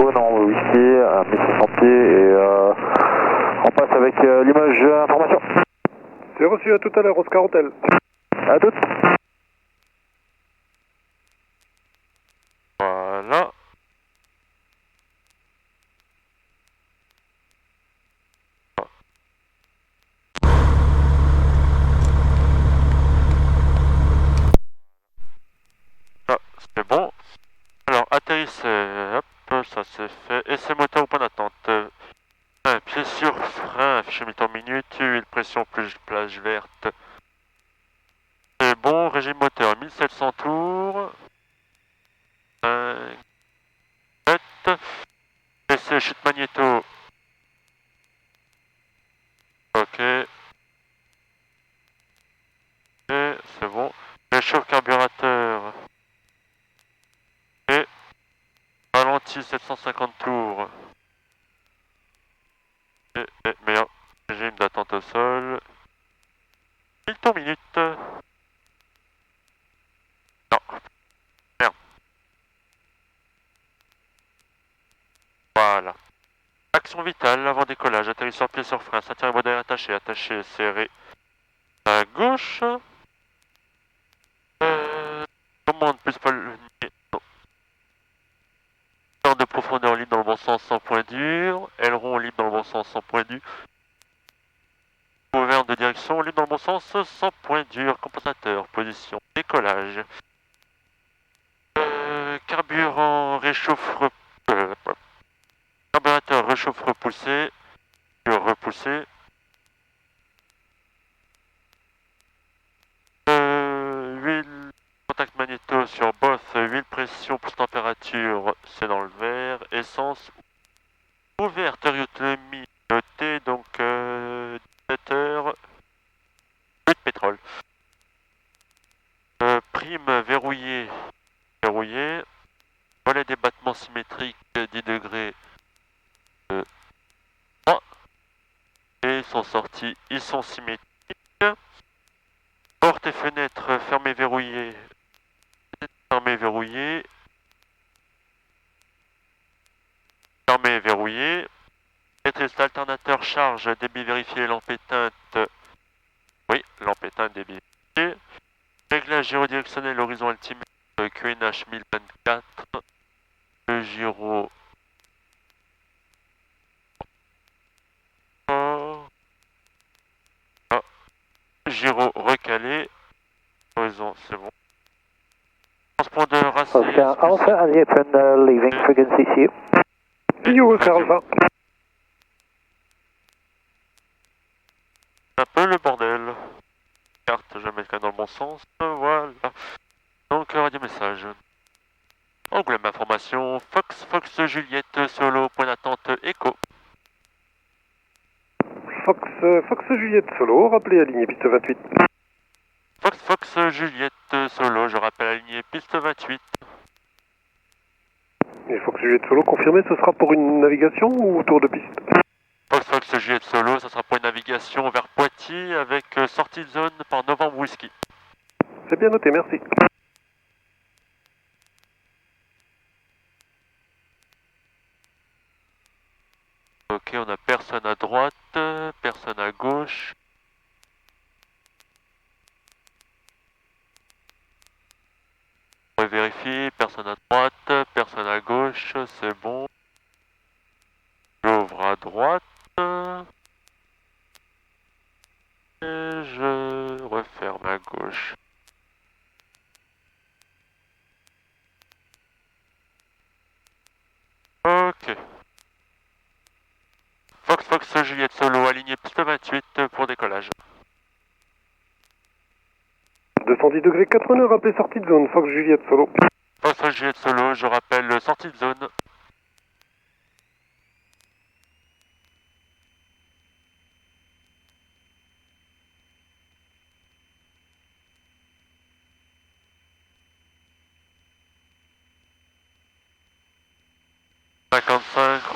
Beaune en whisky, à 1600 pieds et on passe avec l'image information. C'est reçu, à tout à l'heure, Oscar Hotel. À toutes. Voilà. Ah, c'est bon. Alors, atterrissez. Hop, ça c'est fait. Essai moteur au point d'attente. Pied sur frein, affiché 1000 en minute, huile pression plus plage verte. C'est bon, régime moteur 1700 tours. 5, 7. Essai chute magnéto. Ok. Et c'est bon. Réchauffe carburateur. Et ralenti 750 tours. Et meilleur régime d'attente au sol. 1000 tours minute. Non. Merde. Voilà. Action vitale avant décollage. Atterrisseur pied sur frein. Ceinture modèle attaché. Attaché, serré. À gauche. Commande plus pas le. Non. Heure de profondeur libre dans le bon sens sans point dur. Aileron libre dans le bon sens sans point dur. Gouverne de direction libre dans le bon sens sans point dur. Compensateur. Position. Décollage. Carburant réchauffe. Carburateur réchauffe repoussé. Repoussé. Huile. Contact magnéto sur both. Huile pression plus température. C'est dans le vert. Essence. Ouverte, autonomie notée, donc 17 heures, plus de pétrole. Prime verrouillée, volet débattement symétrique 10 degrés 3. Et ils sont sortis, ils sont symétriques. Porte et fenêtre fermées, verrouillées, fermées, verrouillées, fermées, verrouillées. Maîtrise d'alternateur charge, débit vérifié, lampe éteinte. Oui, lampe éteinte, débit vérifié. Réglage gyro-directionnel, horizon altimètre, QNH 1024. Le gyro. Oh. Ah. Gyro recalé. Horizon, c'est bon. Transpondeur assez. Oscar Alpha at the apron, leaving frequency CU. CU, Oscar Alpha. Un peu le bordel. Carte, je vais mettre dans le bon sens. Voilà. Donc, radio message. Angoulême information. Fox Juliette solo, point d'attente écho. Fox Juliette Solo, rappelez aligné piste 28. Fox Juliette solo, je rappelle aligné piste 28. Et Fox Juliette Solo, confirmé, ce sera pour une navigation ou tour de piste? Fox Juliette solo, ça sera pour une navigation vers Poitiers avec sortie de zone par Novembre Whisky. C'est bien noté, merci. Ok, on a personne à droite, personne à gauche. On va vérifier, personne à droite, personne à gauche, c'est bon. J'ouvre à droite. Et je referme à gauche. Ok. Fox Juliette solo, aligné piste 28 pour décollage. 210 degrés 4 nœuds, rappelez sortie de zone, Fox Juliette Solo. Fox Juliette solo, je rappelle sortie de zone.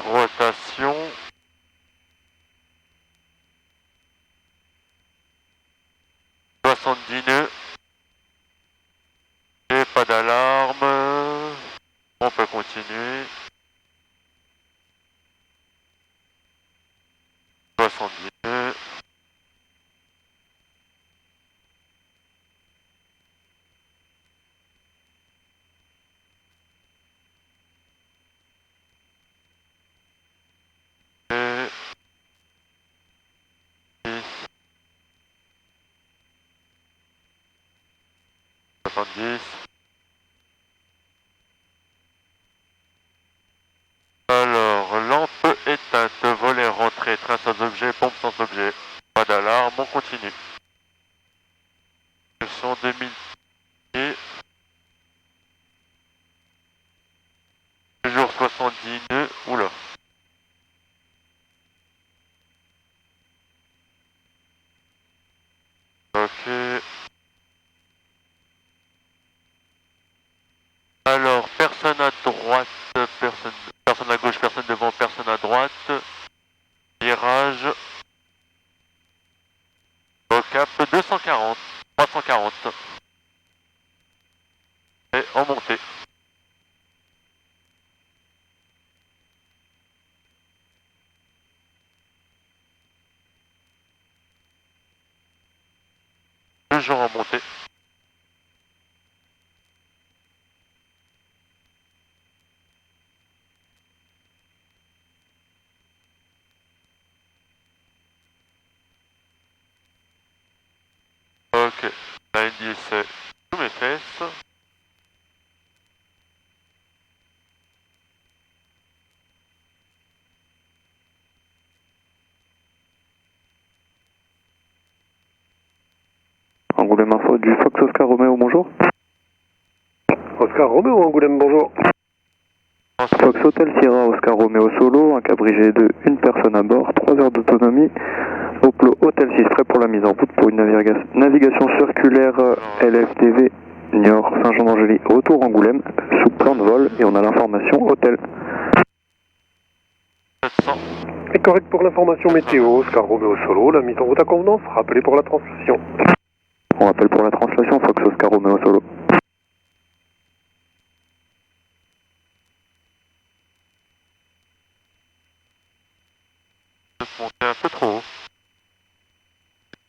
Rotation. Nœuds. Et pas d'alarme. On peut continuer. 70. Alors, lampe éteinte, volet rentrée, train sans objet, pompe sans objet. Pas d'alarme, on continue. Ce sont 2000 pieds. Toujours 70 nœuds. Oula. Ok. Alors, personne à droite, personne à gauche, personne devant, personne à droite. Virage. Au cap 240, 340. Et en montée. Toujours en montée. Ok, l'indice sous mes fesses. Angoulême Info du Fox Oscar Romeo, bonjour. Oscar Romeo, Angoulême, bonjour. Fox Hotel Sierra Oscar Romeo Solo, un cabri G2, une personne à bord, 3 heures d'autonomie. Oplo Hotel 6 prêt pour la mise en route pour une navigation circulaire LFTV Niort Saint-Jean d'Angély, retour Angoulême, sous plan de vol, et on a l'information hôtel. 700. Et correct pour l'information météo, Oscar Romeo Solo, la mise en route à convenance, rappelez pour la translation. On rappelle pour la translation Fox Oscar Romeo Solo. Je vais monter un peu trop haut.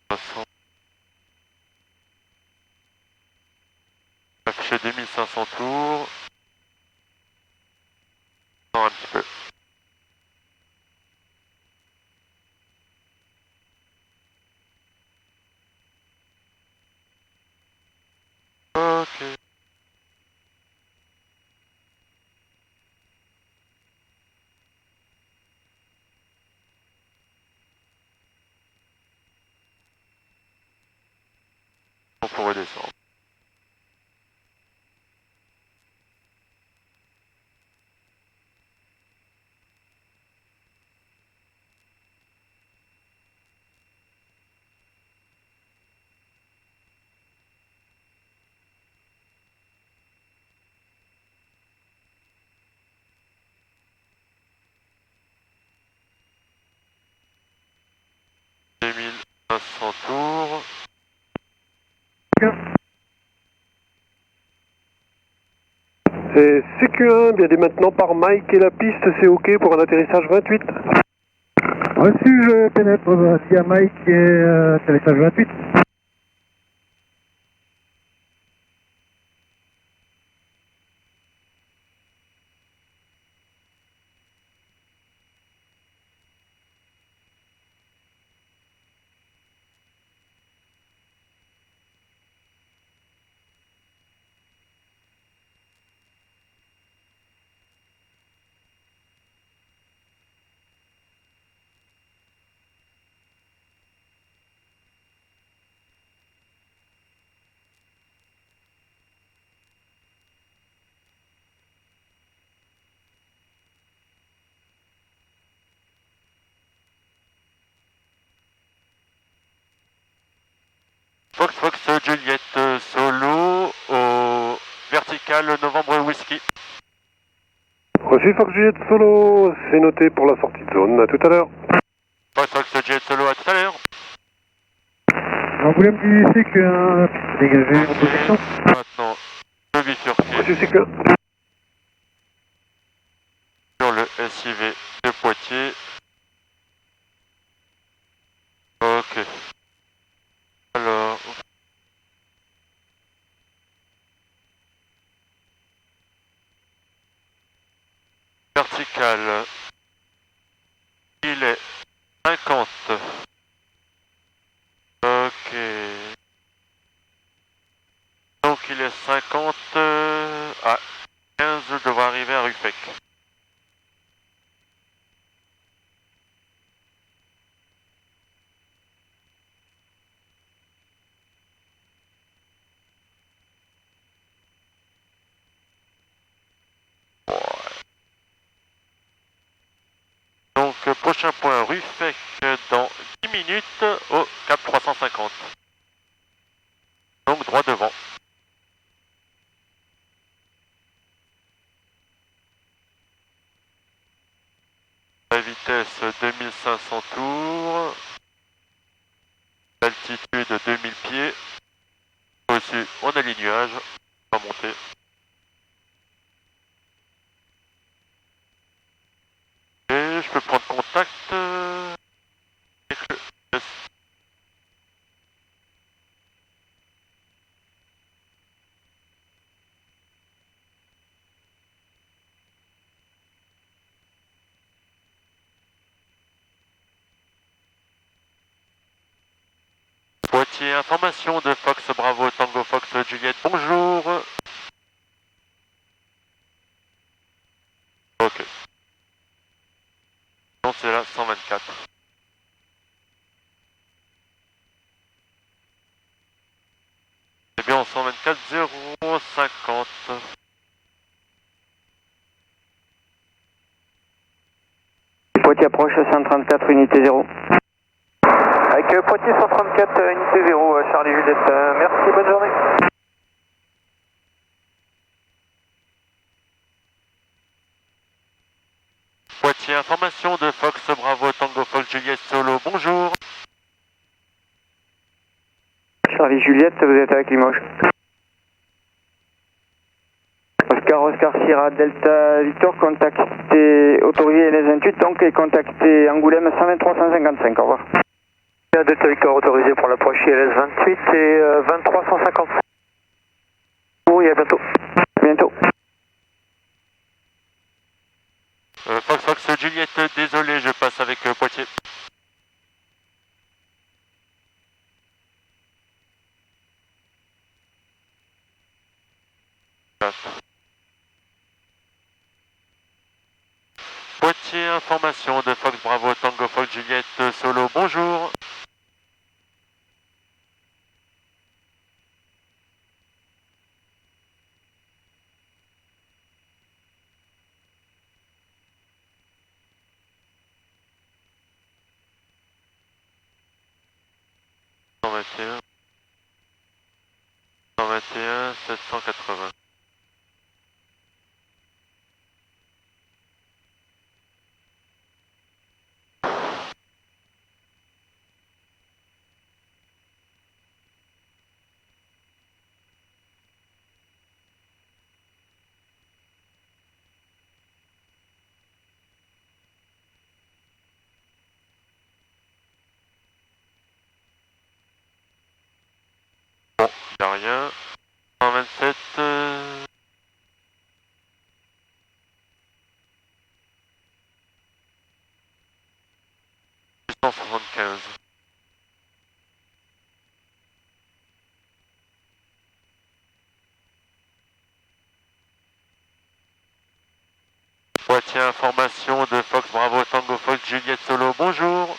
300. Affiché 2500 tours. Non, un petit peu. Ok. On pourrait descendre. Tours. C'est CQ1, bien dit maintenant par Mike et la piste, c'est OK pour un atterrissage 28. Reçu, je pénètre via Mike et atterrissage 28. Fox Juliette Solo au vertical novembre whisky. Reçu Fox Juliette Solo, c'est noté pour la sortie de zone, à tout à l'heure. Fox Juliette Solo, à tout à l'heure. Angoulême du CQ1, dégagé en position. Maintenant, le bifurqué Reçu CQ1. sur le SIV de Poitiers. vertical. Il est 50. Ok. Donc il est 50 à 15, je devrais arriver à Ruffec. Donc prochain point Ruffec dans 10 minutes au cap 350. Donc droit devant. La vitesse 2500 tours. Altitude 2000 pieds. Au-dessus, on a les nuages. On va monter. Et je peux prendre contact avec le... Poitiers, information de Fox Bravo Tango Fox Juliette, bonjour. Ok. Non, c'est là, 124. C'est bien en 124 050. Poitiers approche 134, unité 0. Avec Poitiers 134, unité 0, Charlie Juliette. Merci, bonne journée. Poitiers, information de Fox Bravo Tango Fox Juliette Solo, bonjour. Charlie Juliette, vous êtes avec Limoges. Oscar Sierra Delta Victor, contactez autorisé LS28 donc et contactez Angoulême 123 155, au revoir. Delta Victor autorisé pour l'approche LS28 et 23 150. Oui, à bientôt. Bientôt. Fox Juliette, désolé, je passe avec Poitiers. Poitiers, information de Fox Bravo Tango Fox Juliette Solo, bonjour. « 121, 121, 780. Bon, il n'y a rien. 127, 675. Poitiers, information de Fox Bravo Tango Fox Juliette Solo, bonjour.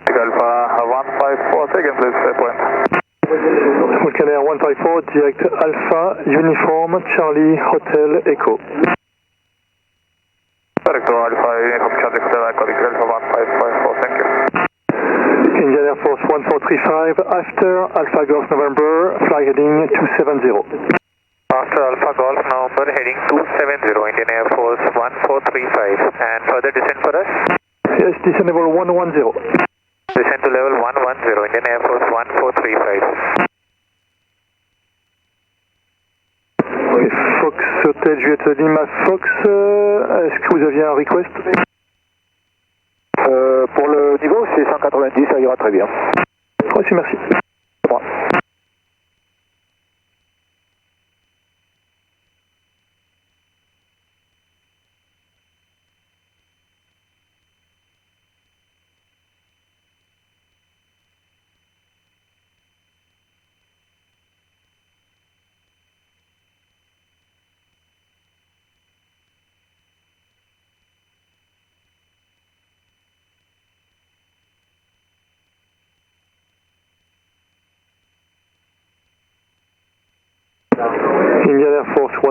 Alpha 154, second please, point. Vulcanaire 154, direct Alpha, Uniform, Charlie, Hotel, Echo. Director Alpha, Uniform Charlie Hotel, Echo, Alpha 1554, thank you. Indian Air Force 1435, after Alpha Golf November, fly heading 270. After Alpha Golf November, heading 270, Indian Air Force 1435. And further descent for us? Yes, descent level 110. Descent to level 110, Indian Air Force 1435. Okay, Fox Hotel Juliette Lima Fox, est-ce que vous aviez un request? Pour le niveau, c'est 190, ça ira très bien. Reçu, merci. C'est moi.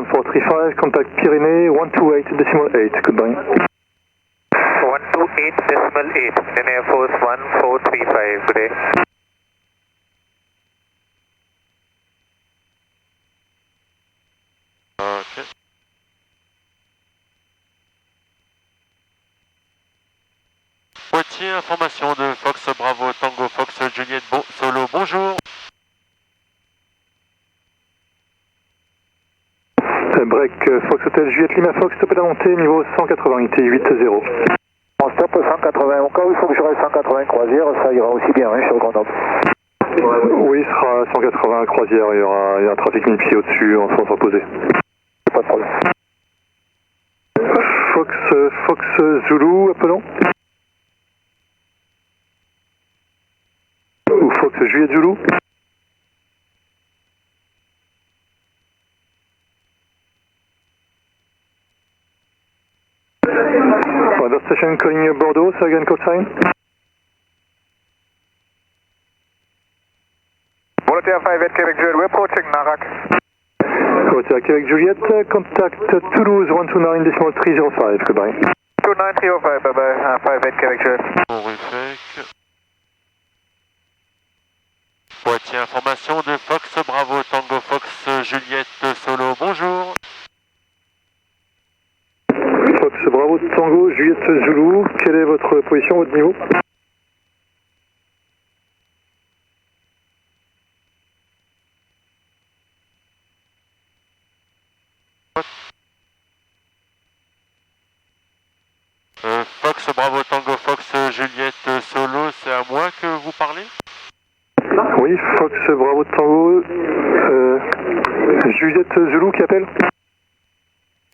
1435, contact Pyrénées 128.8, goodbye. 128.8, in Air Force 1435, good day. Ok. Poitiers, information de Fox Bravo Tango Fox Juliette Solo, bonjour. Break Fox Hotel Juliette Lima Fox, stop à la montée, niveau 180, IT 80. On stop 180, au cas où il faut que je reste 180 croisière, ça ira aussi bien, hein, sur Grenoble. Oui, il sera 180 croisière, il y aura un trafic 1000 pieds au-dessus en sens opposé. Pas de problème. Fox Zulu, appelons. Ou Fox Juliette Zulu. Weather station calling Bordeaux, so again call sign. Volunteer 58 Quebec Juliette, we're approaching Narak. Volunteer Quebec Juliette, contact Toulouse 129.305, goodbye. 29305, bye bye, 58 Quebec Juliette. Bon reflect. Poitiers, information de Fox Bravo Tango Fox Juliette Solo, bonjour. Fox Bravo Tango Juliette Zulu, quelle est votre position, votre niveau? Fox Bravo Tango Fox Juliette Solo, c'est à moi que vous parlez? Oui, Fox Bravo Tango, Juliette Zulu qui appelle?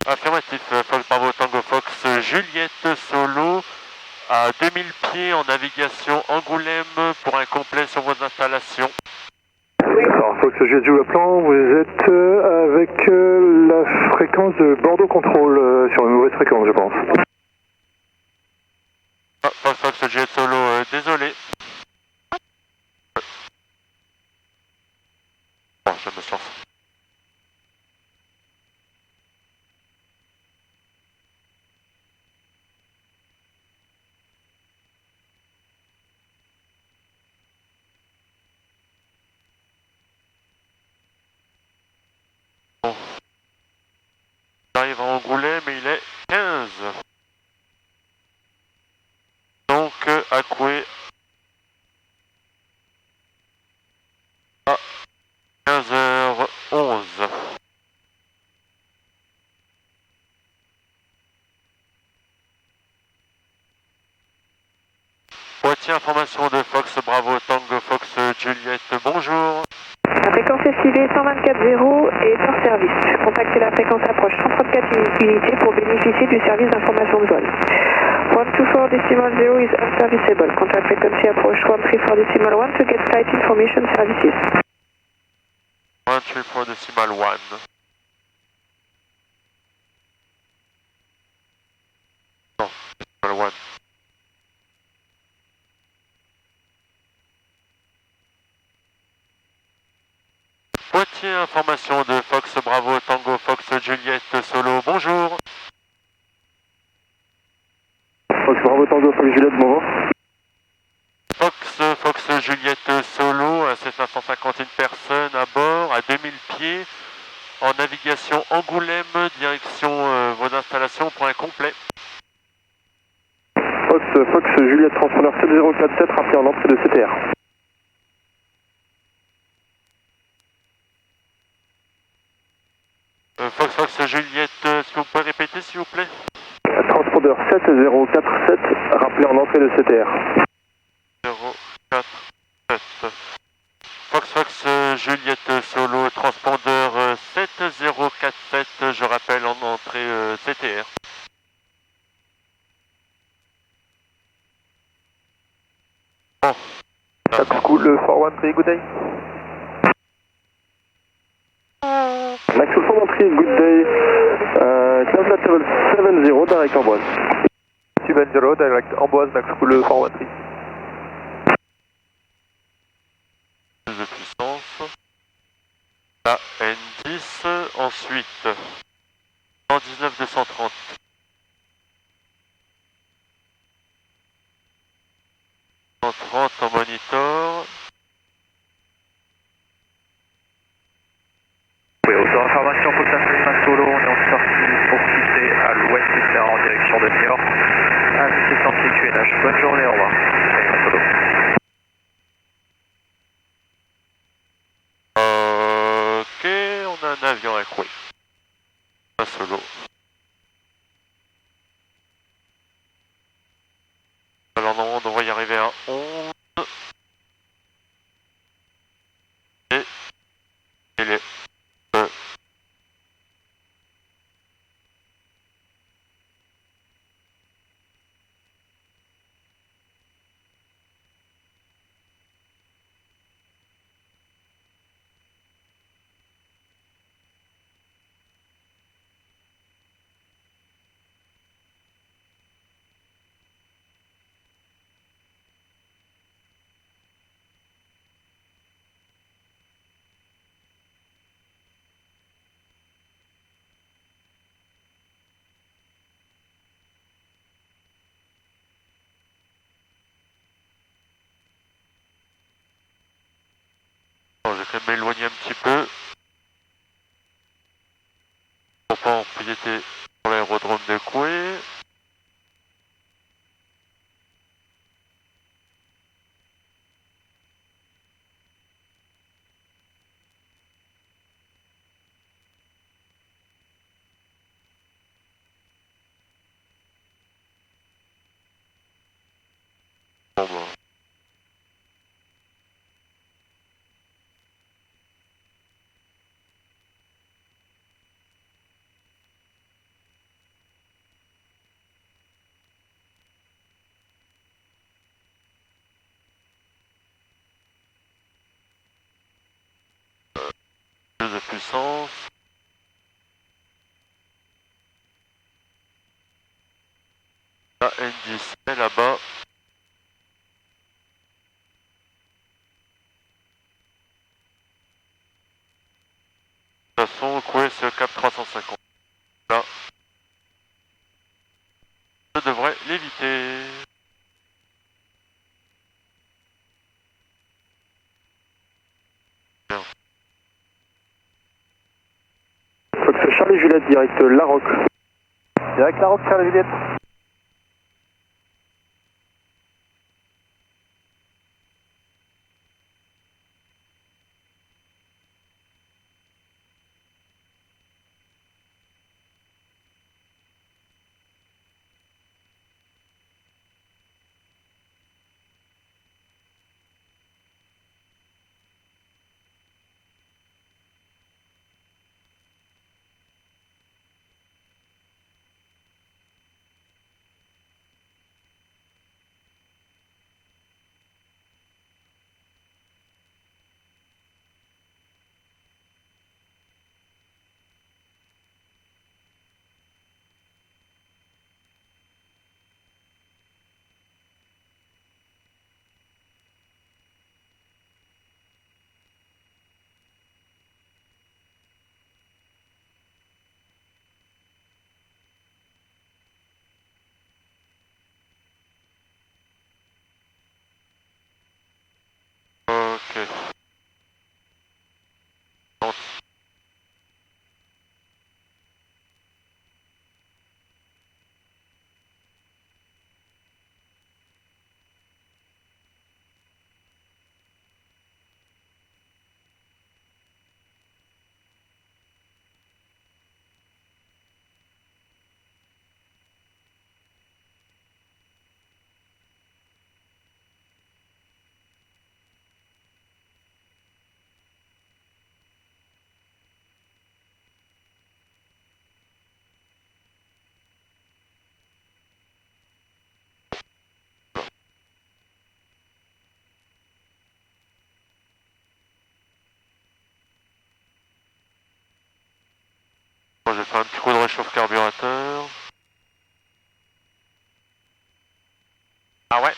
Affirmatif, Fox Bravo Tango Fox Juliette Solo à 2000 pieds en navigation Angoulême pour un complet sur vos installations. Alors, Fox Juliette Zulu à plan, vous êtes avec la fréquence de Bordeaux Contrôle, sur une mauvaise fréquence, je pense. Ah, Fox Juliette Solo, désolé. Bon, je me sens. Bon. J'arrive à Angoulême et il est 15. Donc, à Coué à 15h11. Poitiers, information de Fox Bravo Tango Fox Juliette, bonjour. La fréquence estivée 124.0 est hors service. Contactez la fréquence approche 134 unités pour bénéficier du service d'information de vol. 124.0 is unserviceable. Contact frequency approach 134.1 to get flight information services. 134.1. Non, decimal 1. Poitiers, information de Fox Bravo Tango Fox Juliette Solo, bonjour. Fox Bravo Tango Fox Juliette, bonjour. Fox Juliette Solo, c'est 551 personnes à bord, à 2000 pieds, en navigation Angoulême, direction vos installations, point complet. Fox Juliette transpondeur 7047, rappelé en entrée de CTR. Fox Juliette, est-ce que vous pouvez répéter s'il vous plaît? Transpondeur 7047, rappelé en entrée de CTR. 047. Fox Juliette Solo, transpondeur 7047, je rappelle en entrée CTR. Bon. That's cool, 413, good day. Maxwell 413, good day. Cloud level 70, direct Amboise. 70, direct Amboise, Max Cool 413. Plus de puissance. La N10, ensuite ensuite 119 230. 130 en monitor. Oui, auto-information pour le Solo, on est en sortie pour quitter à l'ouest du terrain en direction de Niort. À vitesse anti-QNH. Bonne journée, au revoir. Solo. Ok, on a un avion avec oui. Un solo. Alors normalement on devrait y arriver à 11. Et il est bon, je vais quand même m'éloigner un petit peu. Pour pas empiéter sur l'aérodrome de Coué. Bon bah. Plus de puissance. La N10 est là-bas. De toute façon, Coué c'est le cap 350. Là. Je devrais l'éviter. Fox Charlie Juliette, direct La Roque. Direct La Roque, Charlie Juliette. Ok. Moi, je vais faire un petit coup de réchauffe carburateur. Ah ouais.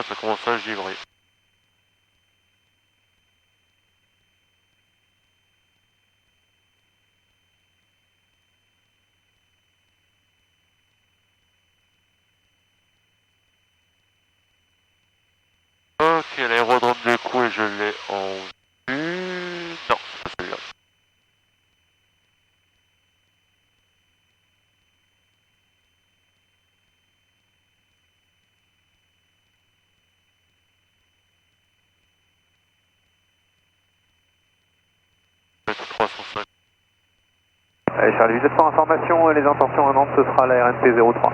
fois, ça commence à givrer. Ok, l'aérodrome de Coué, je l'ai en vue. Non, c'est pas celui-là. C'est 305. Allez, Charlie Villette pour information, les intentions à Nantes, ce sera la RNP 03.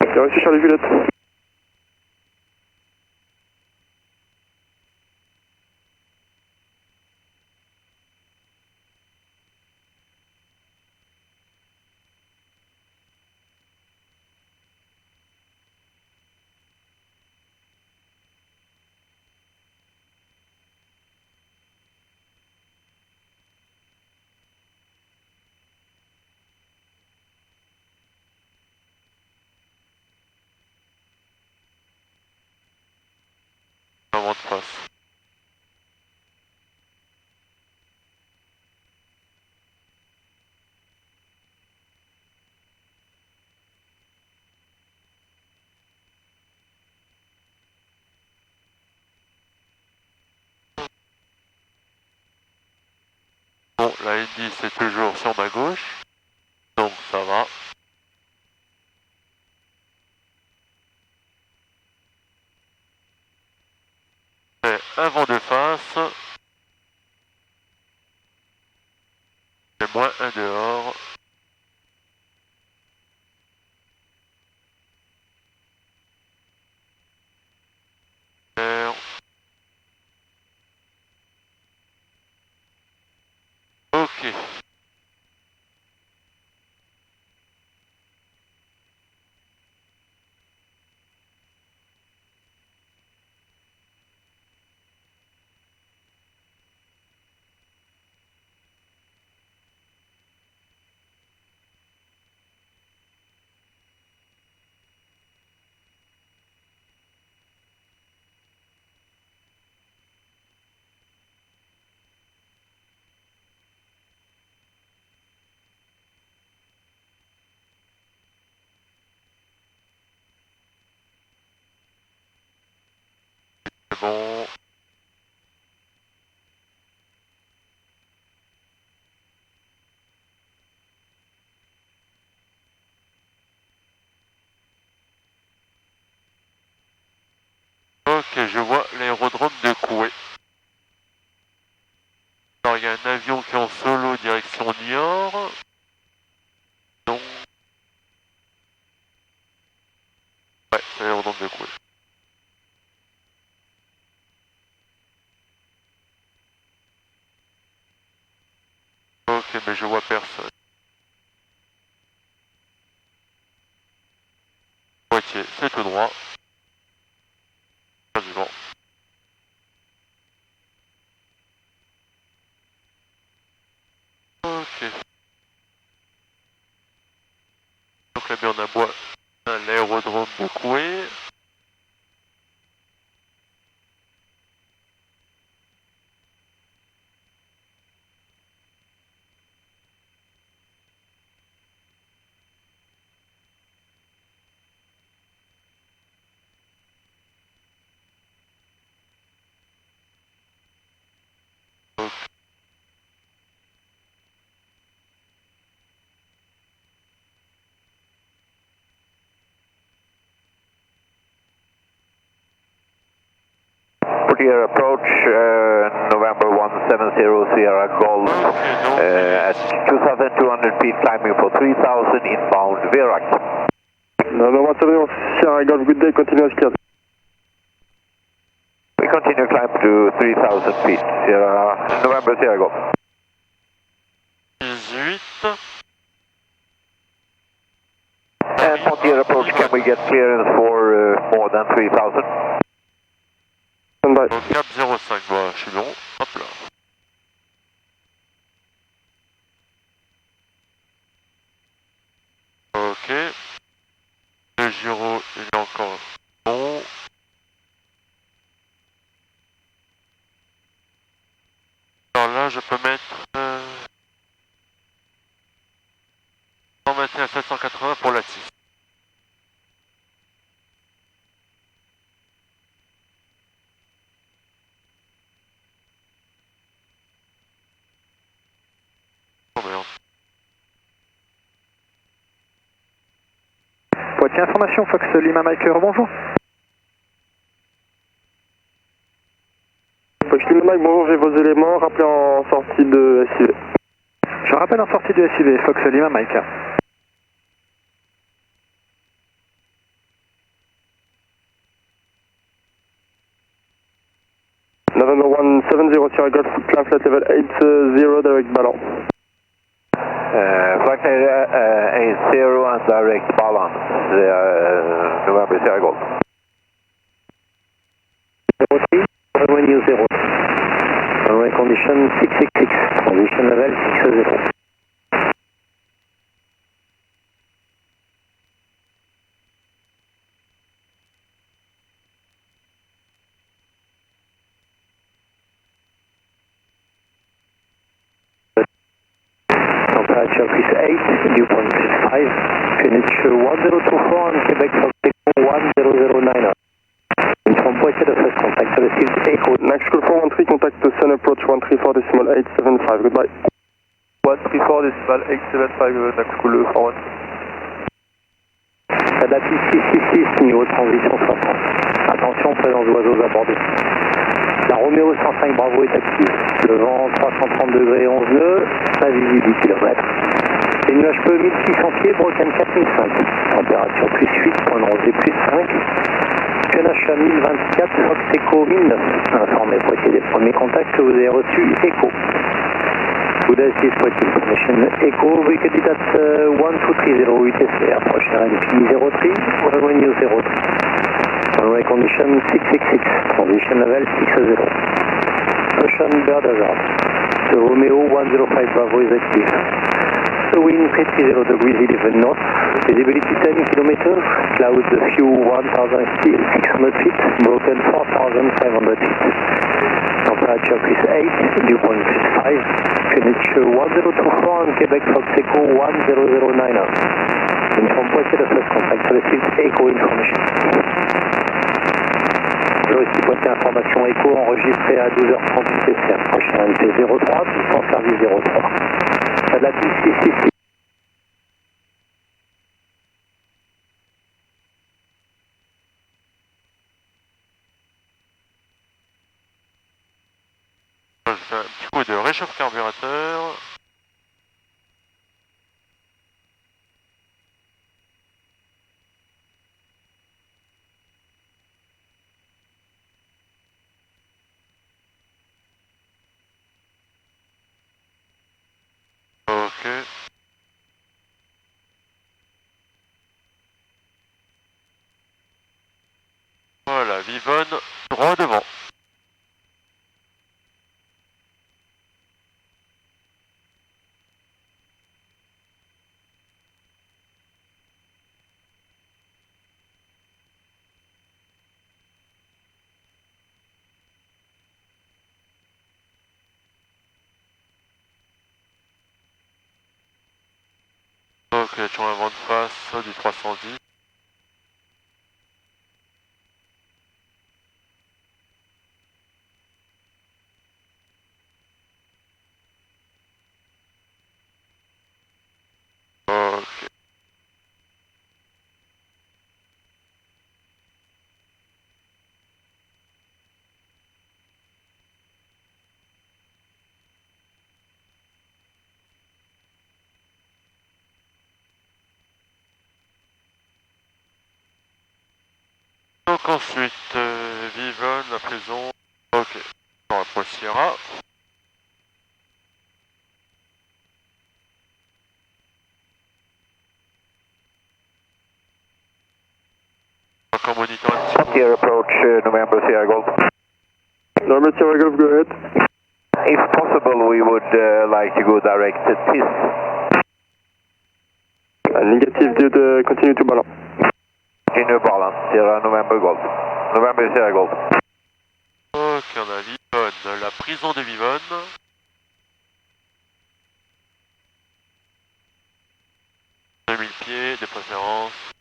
J'ai reçu Charlie Villette. Avant de face. Bon, la N10 c'est toujours sur ma gauche, donc ça va. Et un vent de face, et moins un dehors. Ok. C'est bon. Ok, je vois l'aérodrome de Coué. Alors, il y a un avion qui est en solo direction Niort. Donc... Ouais, c'est l'aérodrome de Coué. Ok, mais je vois personne. Poitiers, c'est tout droit. Quasiment. Ok. Donc là, bien, on a bois l'aérodrome de Coué. Clear approach, November 170 Sierra Golf, at 2,200 feet, climbing for 3,000 inbound Verac. November 170 Sierra Golf, good day, continue à We continue climb to 3,000 feet, November Sierra Golf. 18. And frontier approach, can we get clearance for more than 3,000? Standby. Au cap 05, voilà, je suis long. Hop là. Ok. Le gyro, il est encore bon. Là, je peux mettre 121 à 780 pour la 6. Oh merde. Poitiers Information, Fox Lima Mike, bonjour. Fox Lima Mike, bonjour, j'ai vos éléments, rappelez en sortie de SIV. Je rappelle en sortie de SIV, Fox Lima Mike. November 170 Sierra Golf, climb flight level 80, direct ballon. Flight level 80 and direct balance, November Sierra Golf. 03, runway new 0. Runway condition 666, transition level 60. Temperature plus 8, dew point plus 5, Greenwich 1024 and Quebec Fox Echo 1009. From Poitiers, the first contact received Echo. Next call 413, contact Sun approach 134.875, goodbye. 134.875, next call 413. Adaptive 666, niveau transition 60. Attention, présence d'oiseaux à bord. La Romeo 105 Bravo est active. Le vent 330 degrés 11 nœuds, la visibilité 10 km. Les nuages peu 1600 pieds, Broken 4005. Température plus 8, point de rosée plus 5. Kenacha 1024, Fox Echo 1009. Informez Poitiers des premiers contacts que vous avez reçus Echo. Good as this Poitiers information Echo, we can it at 1230 UTC, approach RNP 03, runway new 03. Runway condition 666, transition level 60. Ocean bird hazard. The Romeo 105 Bravo is active. The wind 30 degrees 11 knots, visibility 10 kilometers, clouds few 1,600 feet, broken 4,500 feet. Temperature plus 8, dew point plus 5, Greenwich 1024 and Quebec Fox Echo 1009. Inform Poitiers, the first contact received Echo information. Bonjour, ici Poitiers Information Echo enregistré à 12h30 UTC, approche RNP 03, distance service 03. Adaptive 666. Je fais un petit coup de réchauffe carburateur. Ok. Voilà, Vivonne, droit devant. Ok, sur un vent de face du 310. Ok. Donc ensuite, Vivonne, la prison. Ok. On va pour Sierra. Encore monitor un petit peu. Here approach November Sierra Golf. November Sierra Golf, go ahead. If possible, we would like to go direct to TIS. Negative, due to continue to balance. Continue balance, Sierra November Golf. November Sierra Golf. Ok, on a Vivonne, la prison de Vivonne. pied, de préférence.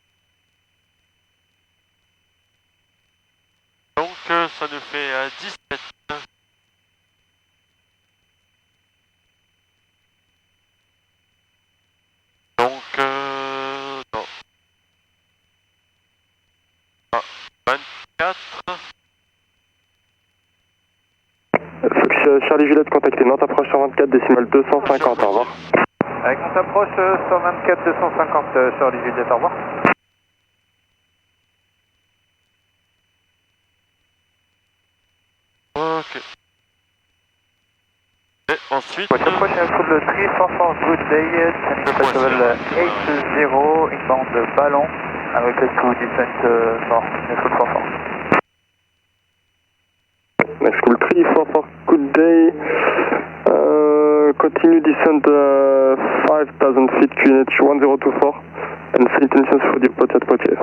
Donc ça nous fait 17. Donc non. 24. Fox Charlie Juliette contacté Nantes approche 124 décimale 250, au revoir. Avec Nantes approche 124 250, Charlie Juliette, au revoir. Ok. Et ensuite... Votre approche est sur le 344 Good Day, turning flight level 80, inbound ballon, avec le to descent for Nescool 44. Nescool 344 Good Day, continue descent 5000 feet QNH 1024 and full intentions for the approach at Poitiers.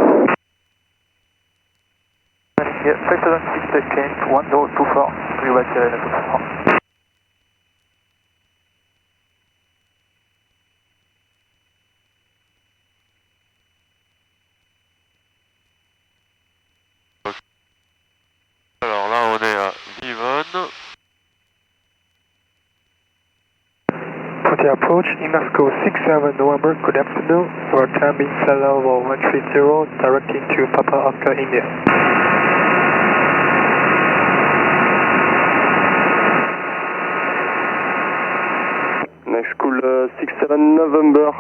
Yeah, 5000 feet QNH 1024, pre-wet Nescool 44. Alors là on est à Vivonne. Poitiers approach, Imasco 67 November, good afternoon. Our time is level 130, directing to Papa Oscar India. Nescool 67 November,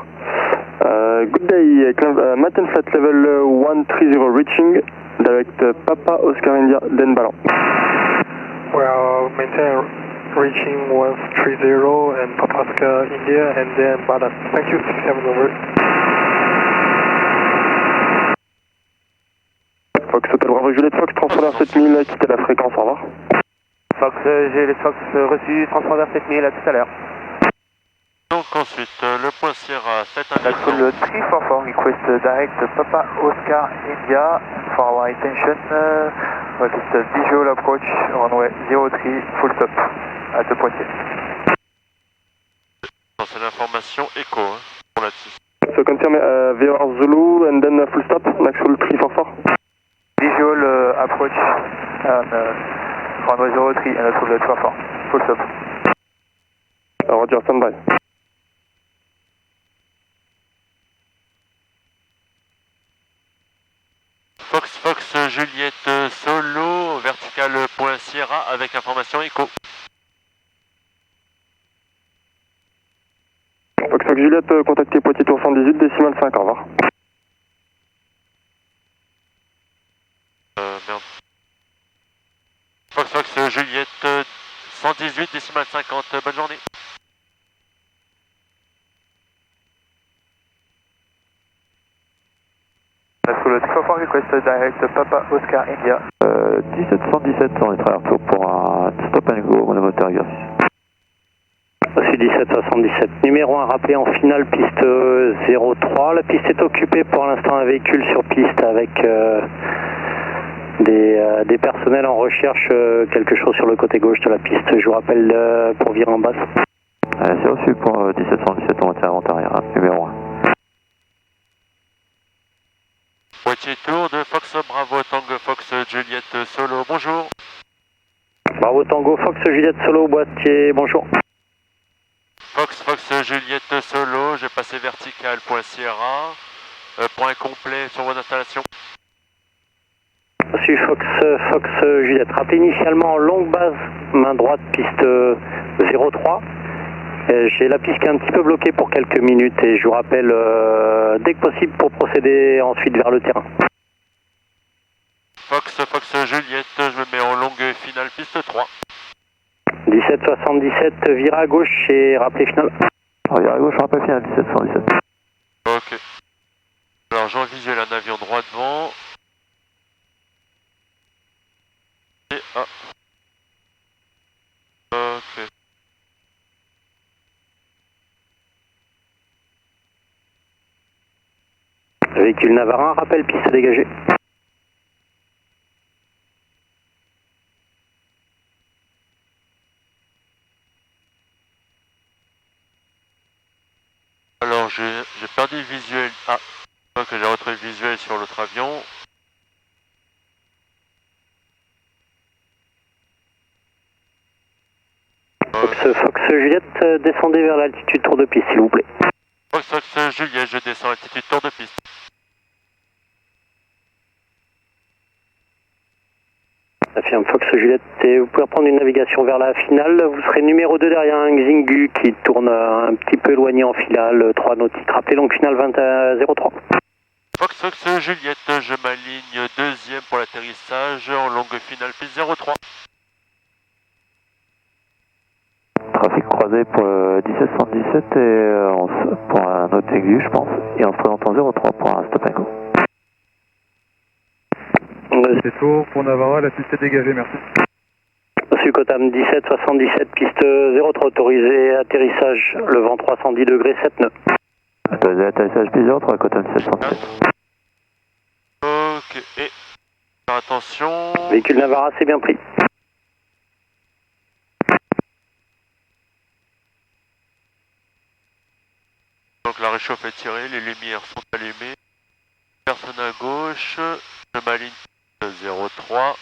good day, maintain flight level 130 reaching, direct Papa Oscar India, then ballon. We are maintain reaching 130 and Papa Oscar India and then balance. Thank you, 67 over. Fox Hotel Bravo Juliette Fox, transpondeur 7000, quittez la fréquence, au revoir. Fox, j'ai les Fox reçus, transpondeur 7000, à tout à l'heure. Donc ensuite le point Sierra 7 Nescool 344, request direct Papa Oscar India for our intention, request visual approach, runway 03, full stop, à te Poitiers. C'est l'information écho pour là-dessus. So confirm VR Zulu and then full stop, Nescool 344. Visual approach, runway 03 and Nescool 344, full stop. Roger, standby. Fox Juliette Solo, vertical point Sierra avec information écho. Fox Juliette, contacté Poitiers Tour 118, décimale 5, au revoir. Merde. Fox Juliette 118 décimale 50, bonne journée. Nescool 344, request direct Papa Oscar India. 1717, on est très retour pour un stop and go, mon moteur exercice. Reçu 1777, numéro 1 rappelé en finale, piste 03. La piste est occupée pour l'instant, un véhicule sur piste avec des personnels en recherche, quelque chose sur le côté gauche de la piste. Je vous rappelle pour virer en basse. C'est reçu pour 1717, on va faire avant arrière, numéro 1. Poitiers Tour de Fox Bravo Tango Fox Juliette Solo, bonjour. Bravo Tango, Fox Juliette Solo, Poitiers, bonjour. Fox Juliette Solo, j'ai passé vertical point Sierra, point complet sur vos installations. Reçu Fox Juliette, rappelé initialement en longue base, main droite, piste 03. J'ai la piste qui est un petit peu bloquée pour quelques minutes et je vous rappelle dès que possible pour procéder ensuite vers le terrain. Fox Juliette, je me mets en longue finale piste 3. 1777, vire à gauche et rappelé final. Vire à gauche, rappelé final, 1777. Ok. Alors j'en visuel un avion droit devant. Et ok. Véhicule Navarin, rappel piste dégagée. Alors j'ai perdu le visuel. Ah, fois que j'ai retrouvé le visuel sur l'autre avion. Fox Juliette, descendez vers l'altitude tour de piste, s'il vous plaît. Fox Juliette, je descends à altitude tour de piste. Affirme Fox Juliette, et vous pouvez reprendre une navigation vers la finale. Vous serez numéro 2 derrière un Xingu qui tourne un petit peu éloigné en finale, 3 nautiques. Rappelez longue finale 20-03. Fox Juliette, je m'aligne deuxième pour l'atterrissage en longue finale piste 03. Trafic croisé pour le 1717 et pour un autre aigu, je pense, et on se présente en 03 pour un stop and go. C'est tout pour Navarra, la piste est dégagée, merci. Sucotam 1777, piste 03 autorisé, atterrissage, le vent 310 degrés, 7 nœuds. Autorisé atterrissage piste 03, Cotam 1717. Ok, et attention. Véhicule Navarra, c'est bien pris. Donc la réchauffe est tirée, les lumières sont allumées. Personne à gauche, je m'aligne 03.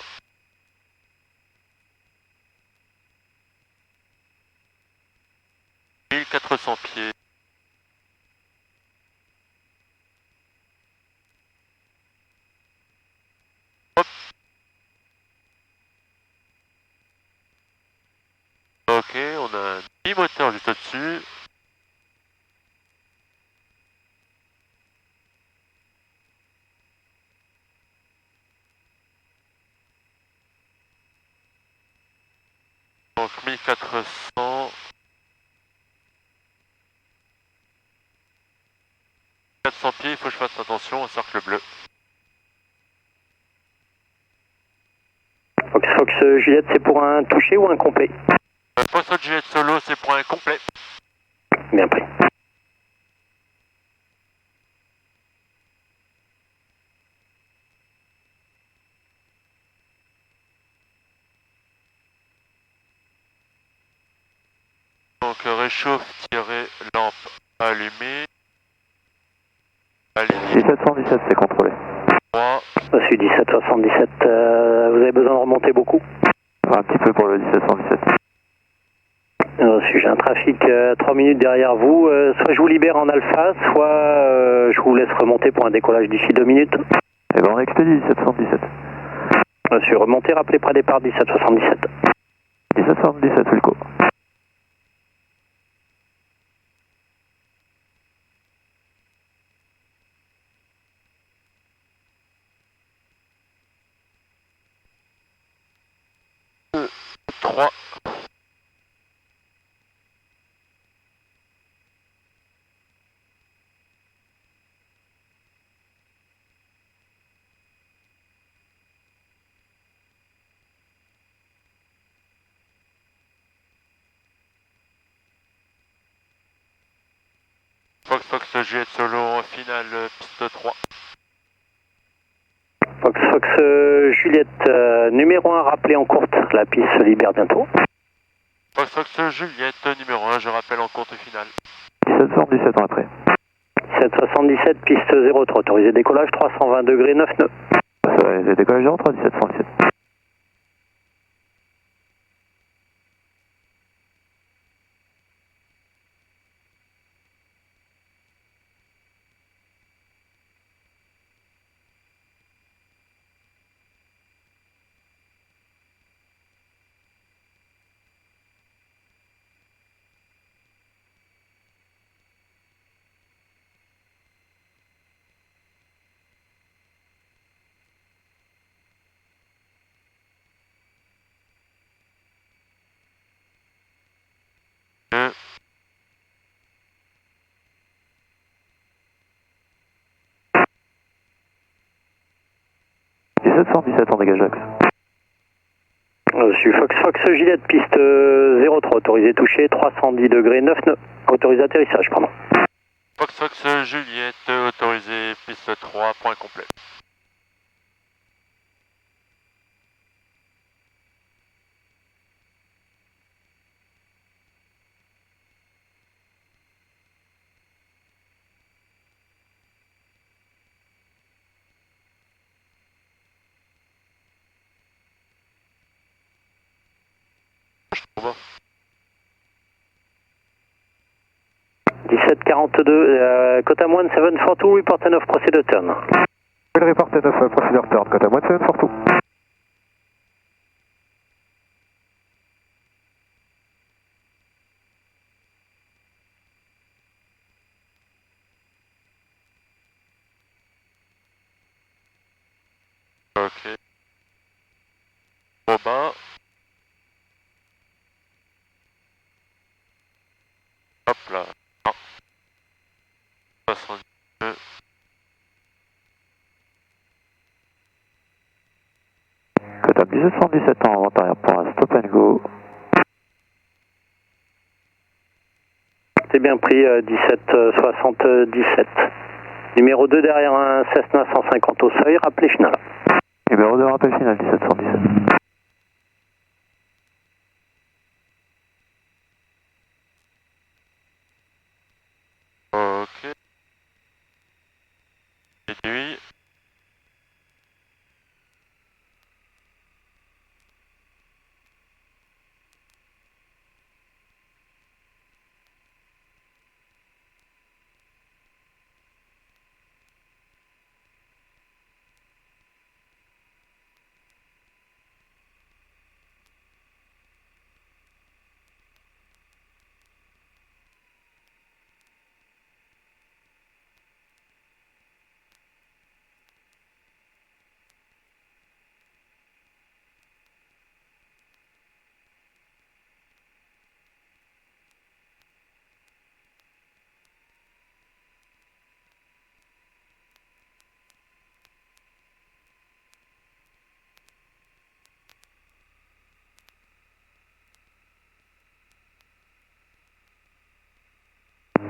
« 1400 pieds. Hop. Ok, on a un bimoteur juste au-dessus. Donc 1400. 400 pieds, il faut que je fasse attention au cercle bleu. Fox Juliette, c'est pour un touché ou un complet? Fox Juliette solo, c'est pour un complet. Bien pris. Donc réchauffe, tiré, lampe allumée. Aligné 1717, c'est contrôlé. 3. Reçu 1777, vous avez besoin de remonter beaucoup? Un petit peu pour le 1717. Reçu, j'ai un trafic 3 minutes derrière vous. Soit je vous libère en alpha, soit je vous laisse remonter pour un décollage d'ici 2 minutes. Et ben on expédie 1717. Reçu, remontez, rappelez pas départ 1777. 1717, Wilco. Fox Juliette solo en finale piste 3. Fox Juliette, numéro 1, rappelez en courte, la piste se libère bientôt. Fox Juliette numéro 1, je rappelle en courte finale. 1717, on est prêt. 1777, piste 03, autorisé décollage 320 degrés, 9 nœuds. Ça va, les décollages 03, 1717. Deux. On dégage l'axe. Je suis Fox Juliette, piste 03, autorisé toucher 310 degrés, 9 nœuds. Autorisé atterrissage, pardon. Fox Juliette autorisé piste 3, point complet. Au revoir. 1742, Kotam 1742, report and off, procedure turn. Will report and off, procedure turn, Kotam 1742. Ok. Bon ben. Hop là. Non. 72. Kotam 1717 en vente arrière pour un stop and go. C'est bien pris, 1777. Numéro 2 derrière un Cessna 150 au seuil, rappelez final. Numéro 2, rappel final 1717. Ok. Et lui.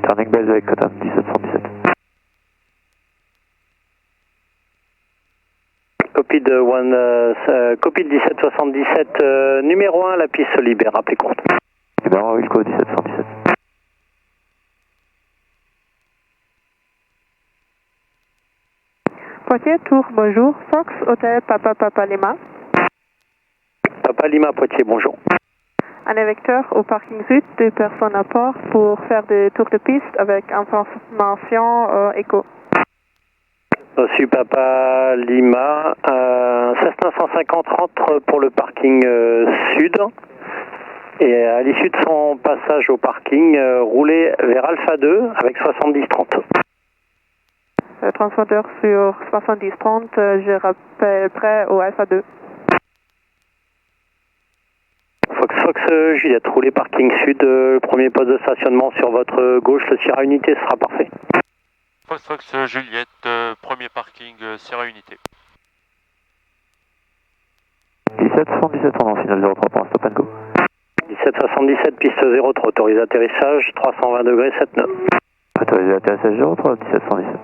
Turning base avec Kotam 1717. Copie de 1777, numéro 1, la piste se libère, rappelez compte. Numéro 1, Wilco 1717. Poitiers, Tour, bonjour. Fox, Hôtel, Papa Lima. Papa Lima, Poitiers, bonjour. Un électeur au parking sud, 2 personnes à bord pour faire des tours de piste avec information écho. Reçu Papa Lima, Cessna 150 rentre pour le parking sud. Et à l'issue de son passage au parking, roulez vers Alpha 2 avec 70-30. Transpondeur sur 70-30, je rappelle prêt au Alpha 2. Fox Juliette, roulez parking sud, premier poste de stationnement sur votre gauche, le Sierra Unité sera parfait. Fox Juliette, premier parking Sierra Unité. 1777 en finale 03 pour un stop and go. 1777, piste 03, autorisé atterrissage, 320 degrés, 7 nœuds. Autorisé atterrissage 03, 1717.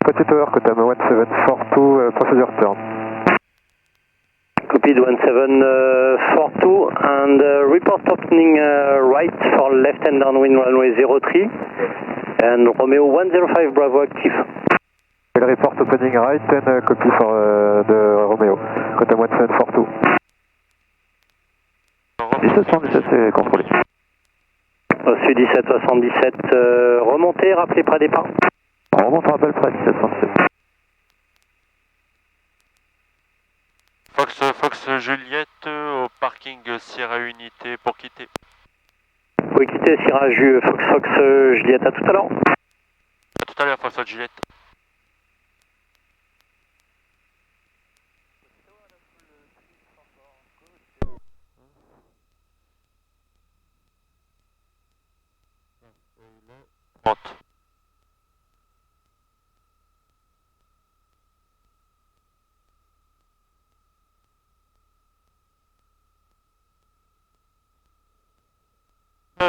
Poitiers Tower, Kotam 1742, procedure turn. Copied 1742 and report opening right for left hand downwind runway 03 and Romeo 105 Bravo active. Will report opening right and copy for the Romeo, Kotam 1742. 1717 c'est contrôlé. Reçu 1777, remontez, rappelez près départ. On remonte en rappel près 1717. Fox Juliette au parking Sierra Unité pour quitter. Vous pouvez quitter Sierra Fox Juliette, à tout à l'heure. À tout à l'heure, Fox Juliette. Monte. Oui.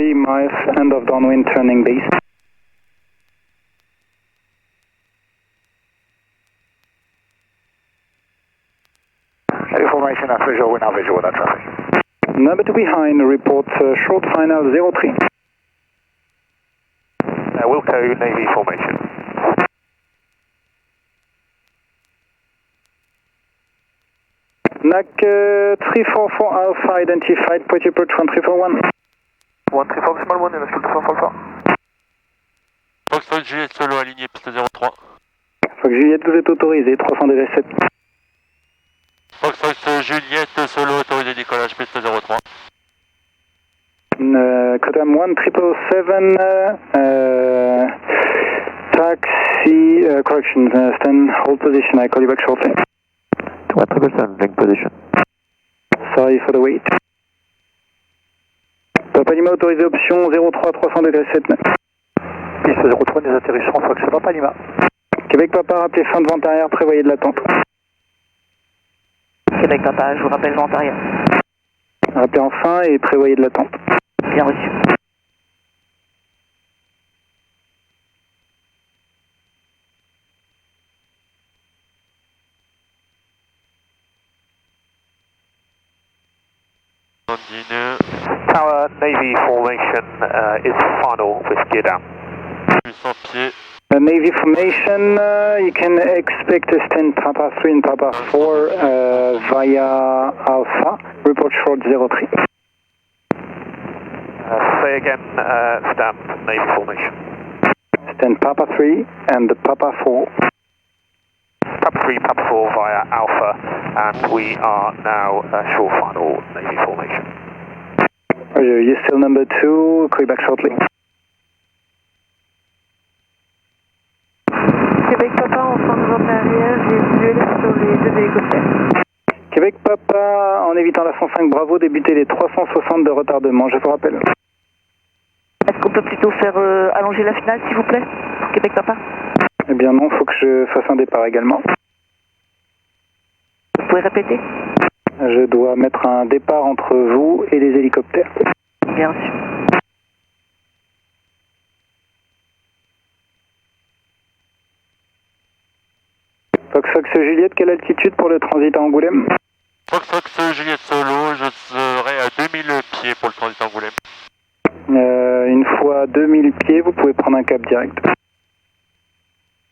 3 miles, end of downwind turning base. Heavy formation at visual, we're now visual with that traffic. Number 2 behind, report short final 03. Wilco, Navy formation. NAC 344 Alpha identified, point approach 1341. 134 small 1, let's go to 444. Foxtrot Juliette solo aligné, piste 03. Fox Juliette, vous êtes autorisé, 300 degrés 7. Foxtrot Juliette solo autorisé décollage, piste 03. Codam 1777, taxi, correction, stand, hold position, I call you back shortly. 1777, link position. Sorry for the wait. Papa Lima autorisé option 03 300 degrés 7. Piste 03, des atterrissements, Fox Papa Lima. Québec Papa, rappelez fin de vente arrière, prévoyez de l'attente. Québec Papa, je vous rappelle vente arrière. Rappelez en fin et prévoyez de l'attente. Bien reçu. Tower Navy formation is final with gear down. 800 pieds. Navy formation, you can expect a stand Papa 3 and Papa 4 via Alpha, report short 03. Say again, stand Navy formation. Stand Papa 3 and the Papa 4. Papa 3, Papa 4 via Alpha, and we are now short final Navy formation. Roger, you still number 2, call you back shortly. Québec Papa, en fin de vente arrière, j'ai visuel sur les deux hélicoptères. Québec Papa, en évitant la 105 Bravo, débutez les 360 de retardement, je vous rappelle. Est-ce qu'on peut plutôt faire allonger la finale, s'il vous plaît, pour Québec Papa? Eh bien non, faut que je fasse un départ également. Vous pouvez répéter? Je dois mettre un départ entre vous et les hélicoptères. Bien reçu. Fox Juliette, quelle altitude pour le transit à Angoulême? Fox Juliette solo, je serai à 2000 pieds pour le transit Angoulême. Une fois à 2000 pieds, vous pouvez prendre un cap direct.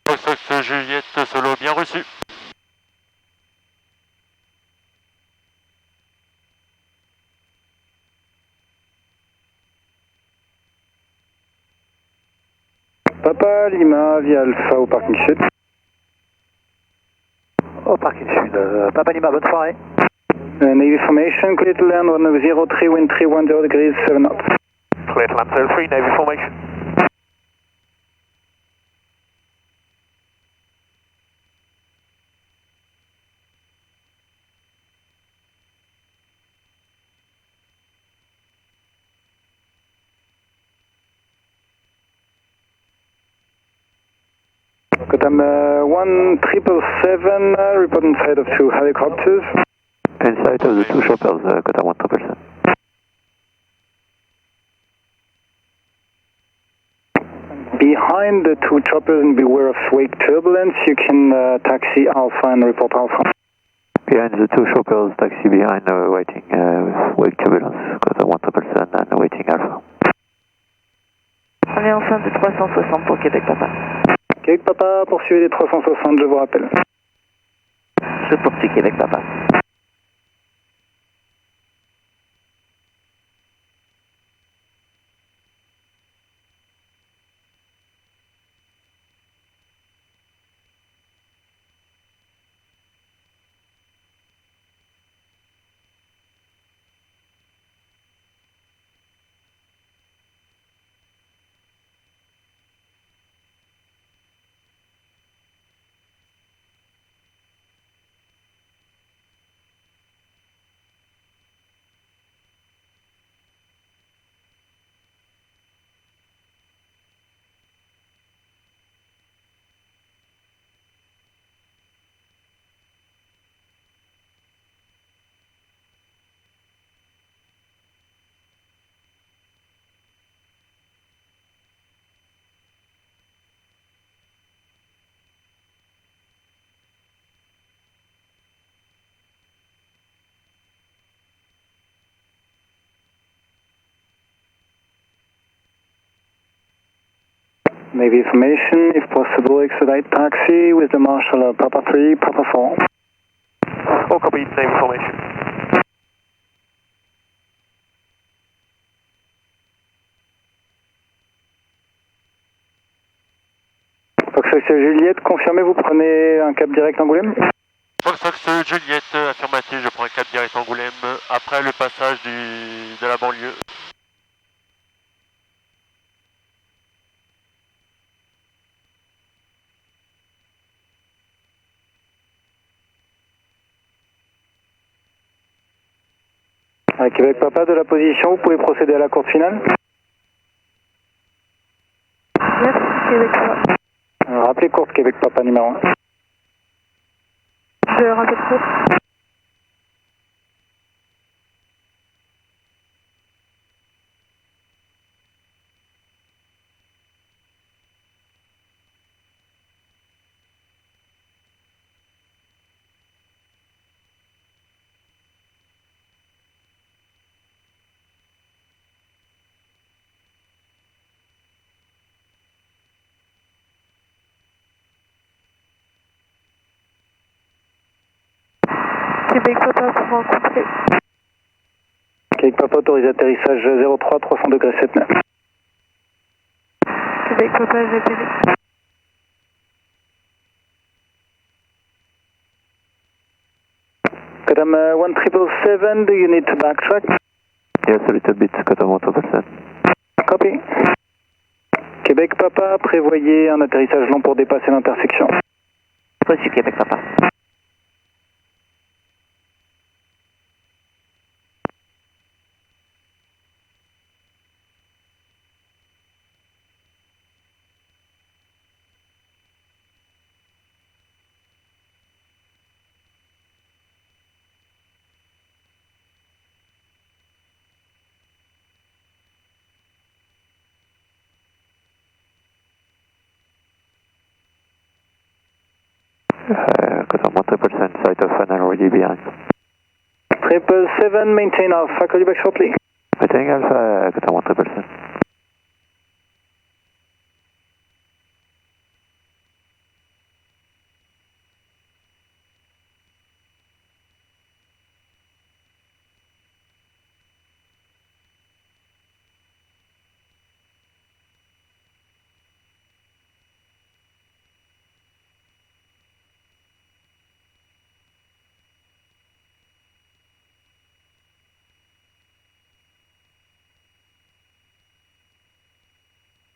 Fox Juliette solo, bien reçu. Papa Lima via Alpha au parking sud. Au parking sud, Papa Lima, bonne soirée. Navy formation, clear to land 1003, wind 310 degrees, 7 knots. Clear to land 03, Navy formation. Cotam 1777, report inside of 2 helicopters. Inside of the 2 choppers, Cotam 1777. Behind the 2 choppers and beware of wake turbulence, you can taxi Alpha and report Alpha. Behind the 2 choppers, taxi behind, waiting wake turbulence, Cotam 1777 and waiting Alpha. On est en fin de 360 pour Québec Papa. Québec Papa, poursuivez les 360, je vous rappelle. Je poursuis Québec Papa. Navy information, if possible, expedite taxi with the marshal Papa 3, Papa 4. All copy, Navy formation. Fox Juliette, confirmez, vous prenez un cap direct Angoulême? Fox Juliette, affirmatif, je prends un cap direct Angoulême après le passage de la banlieue. Québec Papa, de la position, vous pouvez procéder à la course finale. Yes, Québec Papa. Rappelez course Québec Papa numéro 1. Je rappelle course. Québec Papa pour rencontrer. Québec Papa autorise atterrissage 03 300 degrés 79. Québec Papa, j'atterris. Madame 1777, do you need to backtrack? Yes, a little bit, Qatar 1777. Copy. Québec Papa, prévoyez un atterrissage long pour dépasser l'intersection. Reçu, Québec Papa. Qatar 1777, site of final already behind. 777, maintain Alpha, call you back shortly. Maintaining Alpha, Qatar 1777.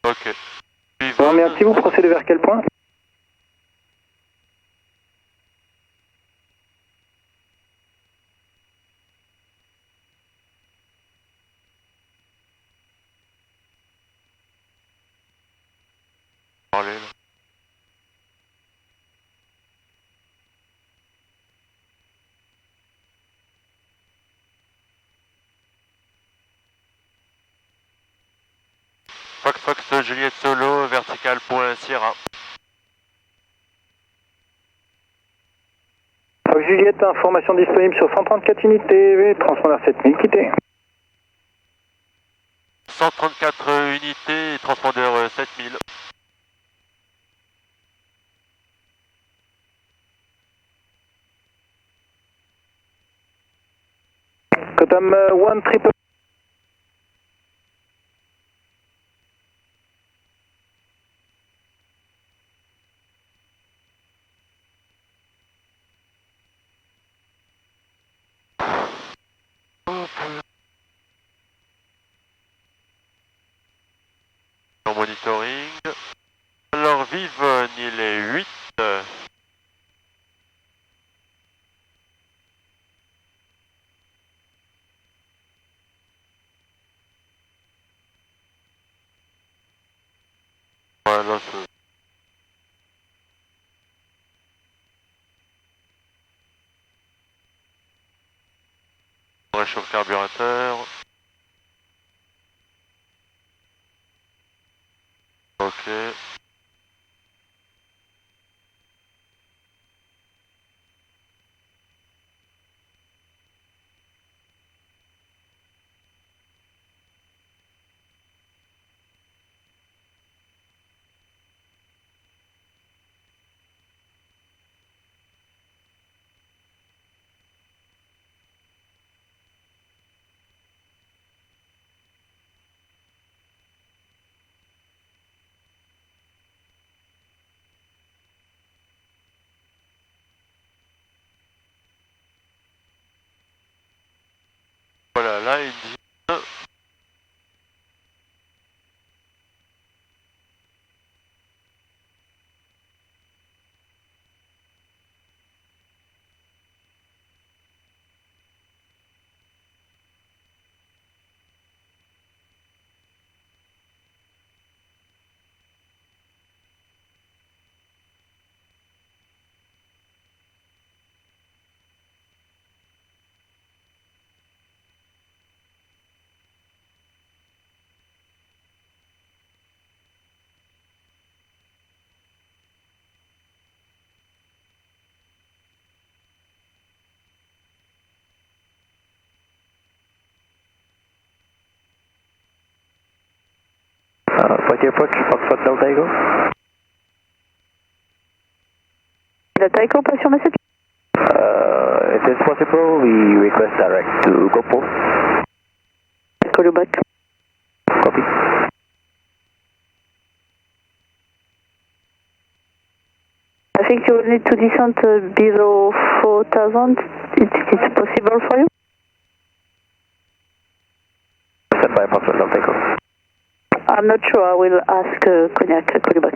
Ok. Bon, merci, vous procédez vers quel point? Parler, là. Fox Juliette Solo, vertical point Sierra. Fox Juliette, information disponible sur 134 unités, transpondeur 7000, quittez. 134 unités, transpondeur 7000. Cotam 1 En monitoring. Alors Vivonne, il est 8. Voilà, on réchauffe le carburateur. Ok. Voilà, là il dit... Poitiers approach, Foxtrot Delta Echo. Delta Echo, pas sur message. If it's possible, we request direct to GoPro. Call you back. Copy. I think you will need to descend below 4,000. It's possible for you? Stand by Foxtrot Delta Echo. I'm not sure. I will ask Cognac. I'll call you back.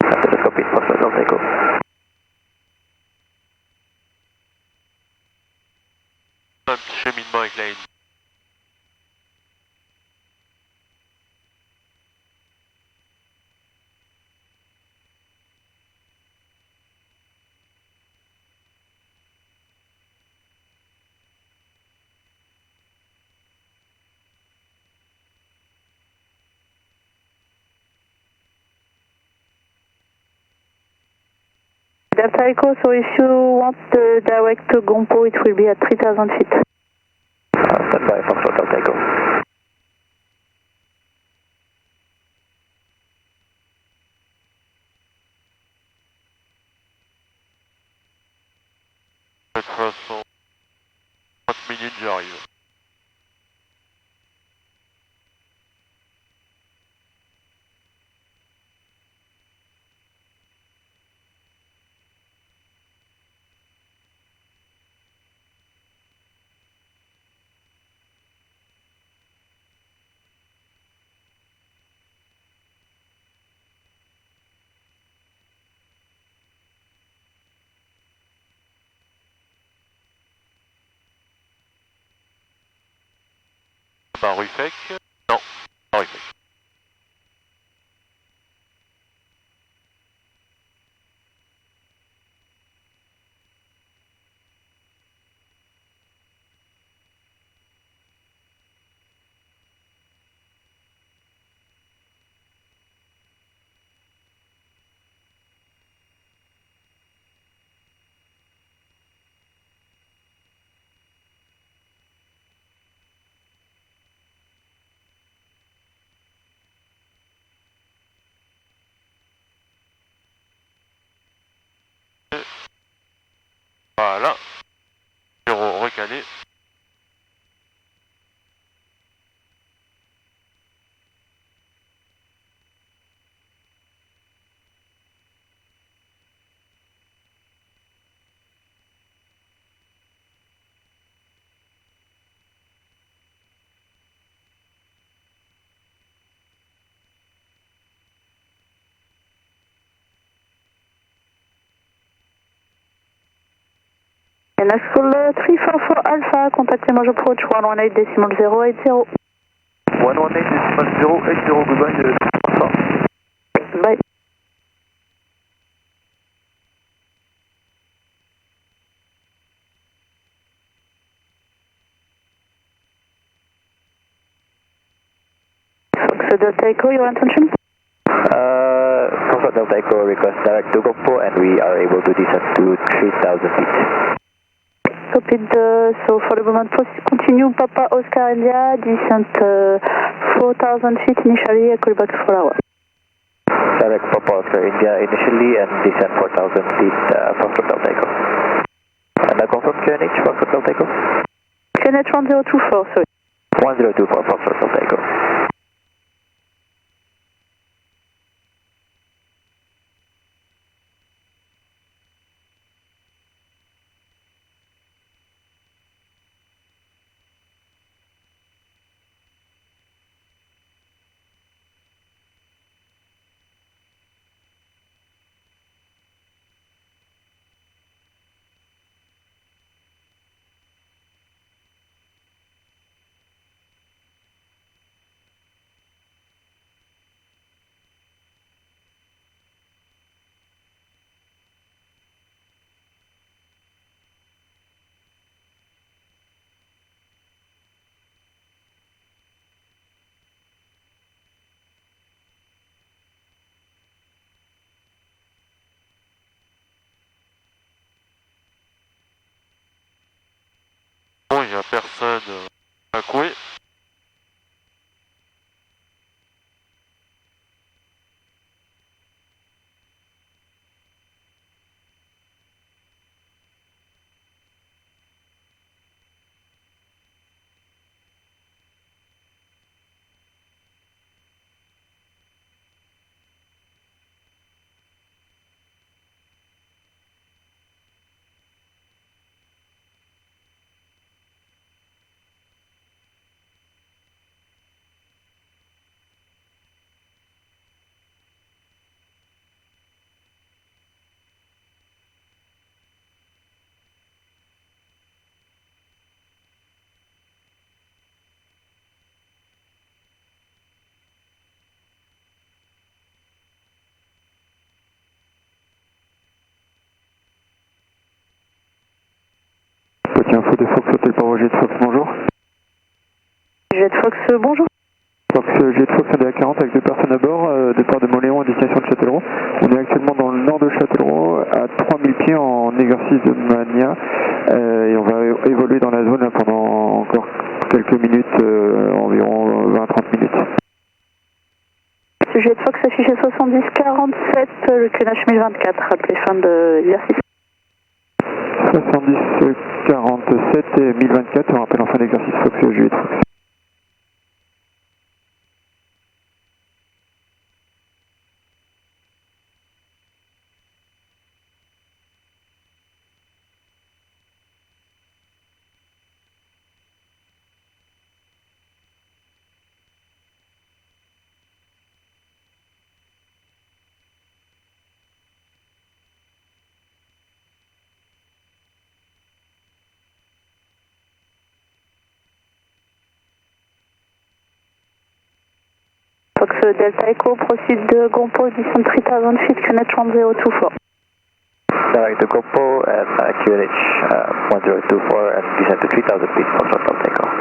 Just copy, Foxtrot Delta Echo. Un petit cheminement avec la ligne. Delta Echo, so if you want the direct to Gompo, it will be at 3,000 feet. Stand by Foxtrot Delta Echo. De toute façon, 30 minutes j'arrive. Bah Ruffec. Non, pas Ruffec. Voilà. Zéro recalé. And School 344 Alpha, contactez-moi, approach 118.080. 118.080, goodbye, Alpha. Bye. Fox Delta Echo, your intention? Foxtrot Delta Echo request direct to GoPro and we are able to descend to 3,000 feet. Copied, so for the moment, continue Papa Oscar India, descent 4,000 feet initially, I call back 4 hours. Direct Papa Oscar India initially and descend 4,000 feet, Foxtrot Delta Echo. And I confirm QNH, Foxtrot Delta Echo? QNH 1024, sorry. 1024, Foxtrot Delta Echo. bon, il n'y a personne à couer. Petit info de Fox Hotel par Jet Fox, bonjour. Jet Fox, bonjour. Fox Jet Fox NDA40 avec 2 personnes à bord, départ de Moléon à destination de Châtellerault. On est actuellement dans le nord de Châtellerault, à 3000 pieds en exercice de mania, et on va évoluer dans la zone là, pendant encore quelques minutes, environ 20-30 minutes. Jet Fox affiché 70-47, le QNH 1024, appelé fin de l'exercice. 70 47 et 1024, on rappelle en fin d'exercice Fox Jet Fox. Fox Delta Echo, proceed de Gompo, descend 3000 feet, QNH 1024. Direct to Gopo and QNH 1024 and descend to 3000 feet for shuttle takeoff.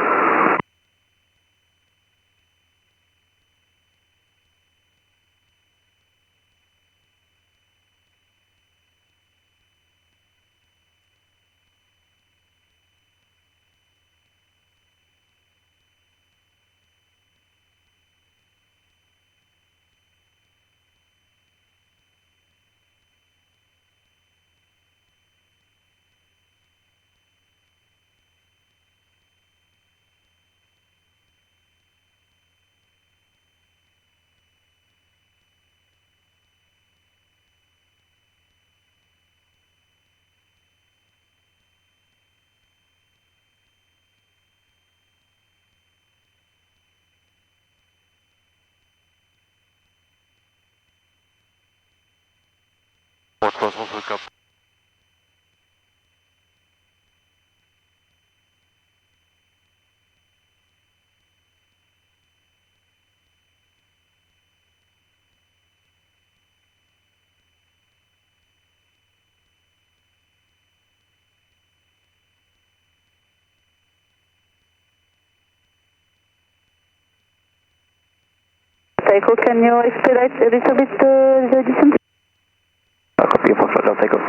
Bon, de toute façon, c'est le cap. Echo, can you expedite a little bit the distance? Copy for shuttle takeoff.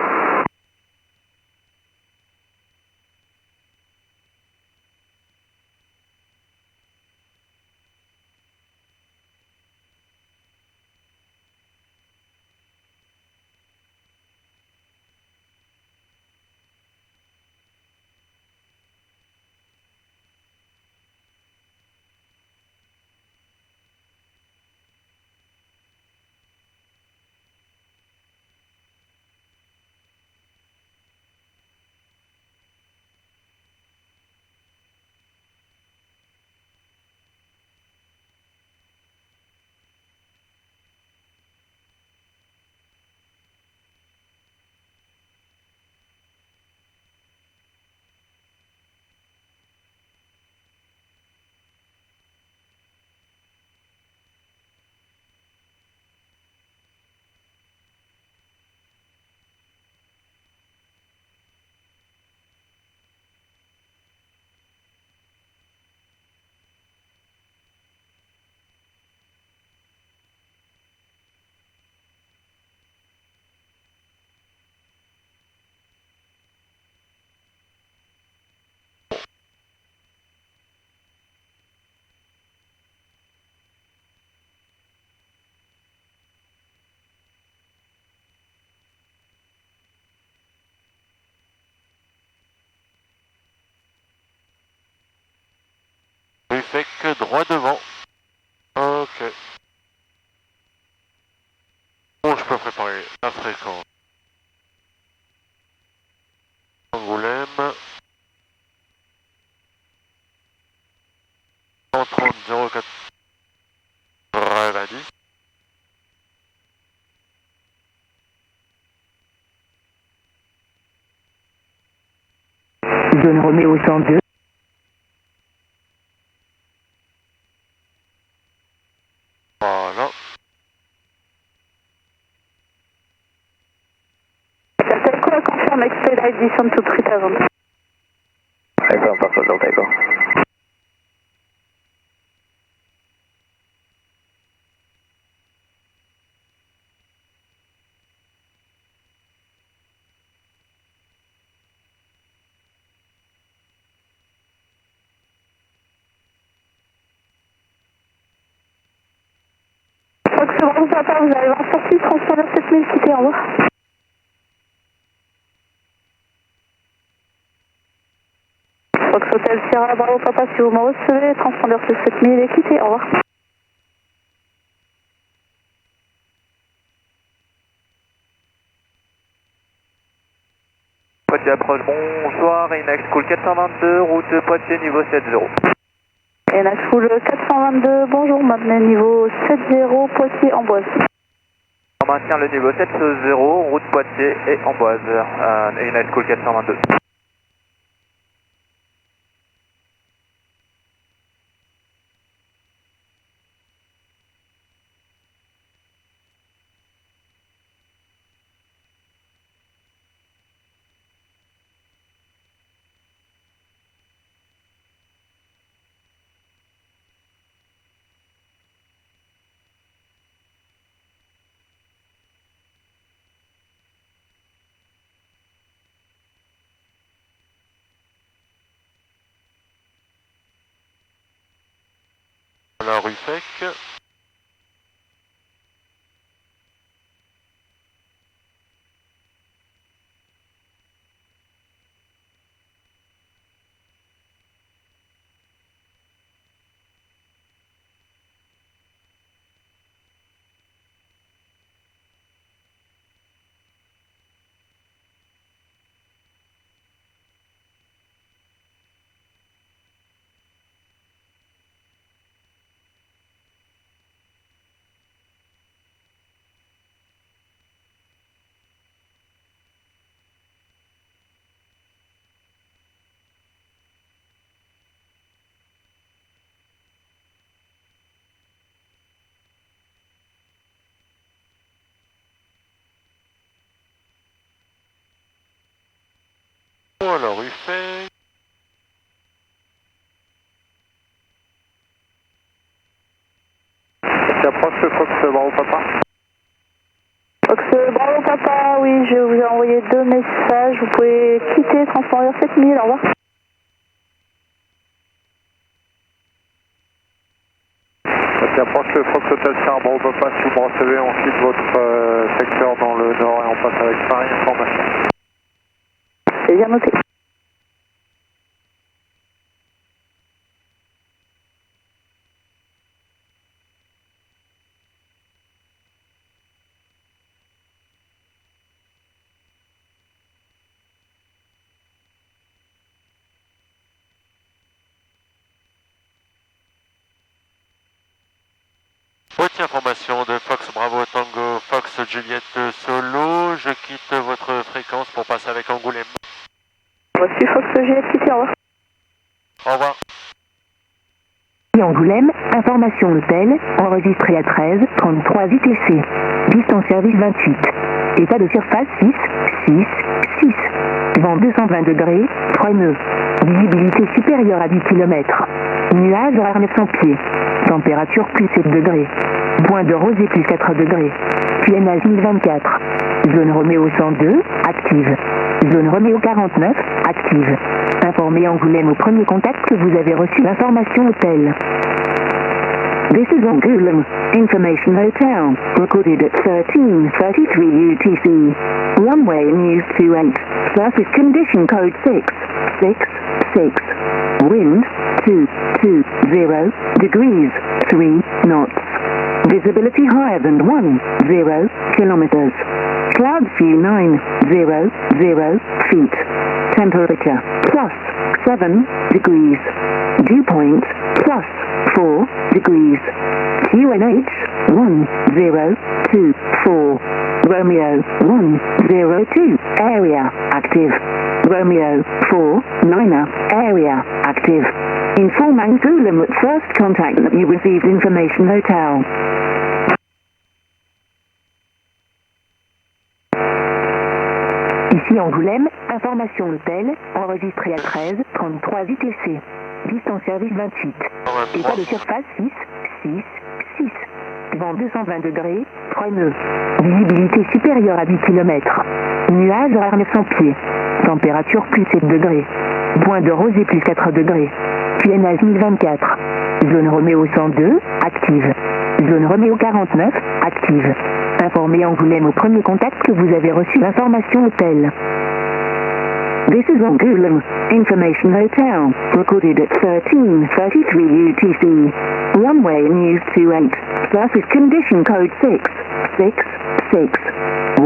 droit devant. Ok. Bon, je peux préparer la fréquence. Angoulême. 130 04 90. Zone Roméo 102. Voilà. Delta confirm expedite descent to 3000. Excellent, Papa Delta Echo. Fox Bravo Papa, vous allez voir sortie, transpondeur 7000, quittez, au revoir. Fox Hotel Sierra Bravo Papa, si vous me recevez, transpondeur 7000 et quittez, au revoir. Poitiers approche, bonsoir, Inax Cool 422, route Poitiers niveau 70. Inax Cool 422, bonjour, maintenez niveau 70, Poitiers Amboise. On maintient le niveau 70, route Poitiers et Amboise, Inax Cool 422. La rue Fec. Oh, la rue Fec. J'approche le Fox Bravo Papa. Fox Bravo Papa, oui, je vous ai envoyé 2 messages, vous pouvez quitter, transpondeur 7000, au revoir. J'approche le Fox Hotel Sierra Bravo Papa, si vous me recevez, on quitte votre secteur dans le nord et on passe avec Paris Information. C'est bien noté. Poitiers information de Fox Bravo Tango Fox Juliette Solo. Je quitte votre fréquence pour passer avec Angoulême. Voici Fox Juliette, quittez, au revoir. Au revoir. Angoulême, information hôtel, enregistré à 13, 33 ITC. Distance service 28. État de surface 6, 6, 6. Vent 220 degrés, 3 nœuds. Visibilité supérieure à 10 km. Nuage à 900 pieds. Température plus 7 degrés. Point de rosée plus 4 degrés. PNH 1024. Zone Roméo 102, active. Zone Roméo 49, active. Informez Angoulême au premier contact que vous avez reçu l'information hôtel. This is Angoulême. Information Hotel. Recorded at 13:33 UTC. Runway news 28. Surface condition code 6, 6, Wind 220 degrees 3 knots. Visibility higher than 10 kilometers. Cloud field 900 feet. Temperature +7 degrees. Dew point +4 degrees. QNH 1024. Romeo 102. Area active. Romeo 4 Niner. Area active. Inform Angoulême at first contact that you received information hotel. Ici Angoulême, information hôtel, enregistré à 13, 33 ITC. Distance service 28. État de surface 6. Vent 220 degrés, 3 nœuds. Visibilité supérieure à 10 km. Nuages horaires 900 pieds. Température +7 degrés. Point de rosée +4 degrés. QNH 1024. Zone Roméo 102, active. Zone Roméo 49, active. Informez Angoulême au premier contact que vous avez reçu l'information hôtel. This is Angoulême. Information Hotel. Recorded at 13:33 UTC. Runway News 28. Surface condition code 666.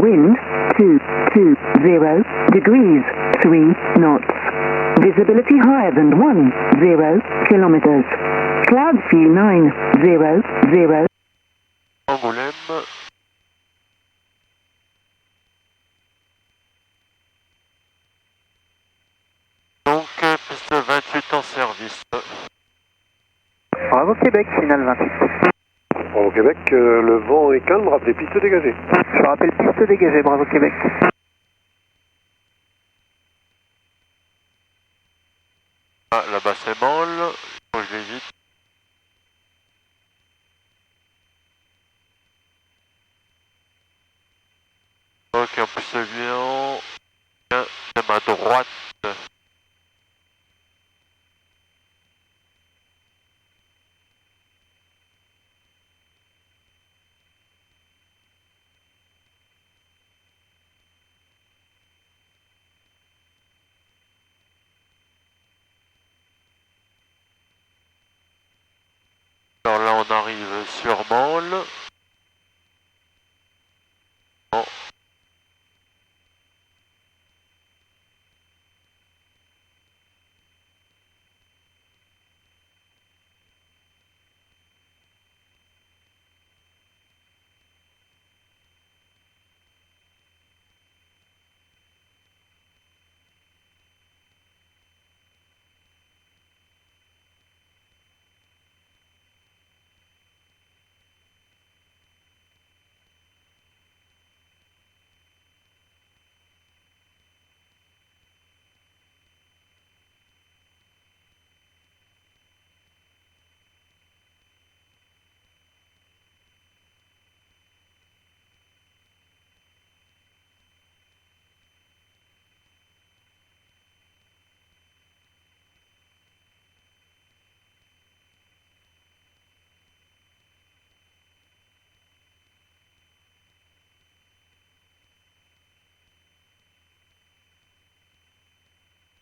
Wind 220 degrees 3 knots. Visibility higher than 10 kilometers. Cloud field 900. Angoulême. Donc, piste 28 en service. Bravo Québec, finale 28. Bravo Québec, le vent est calme, rappelez piste dégagée. Je rappelle piste dégagée, bravo Québec. Ah, là-bas c'est molle. Faut que je l'évite. Ok, en plus celui-là, c'est ma droite. Alors là on arrive sur Mansle. Bon.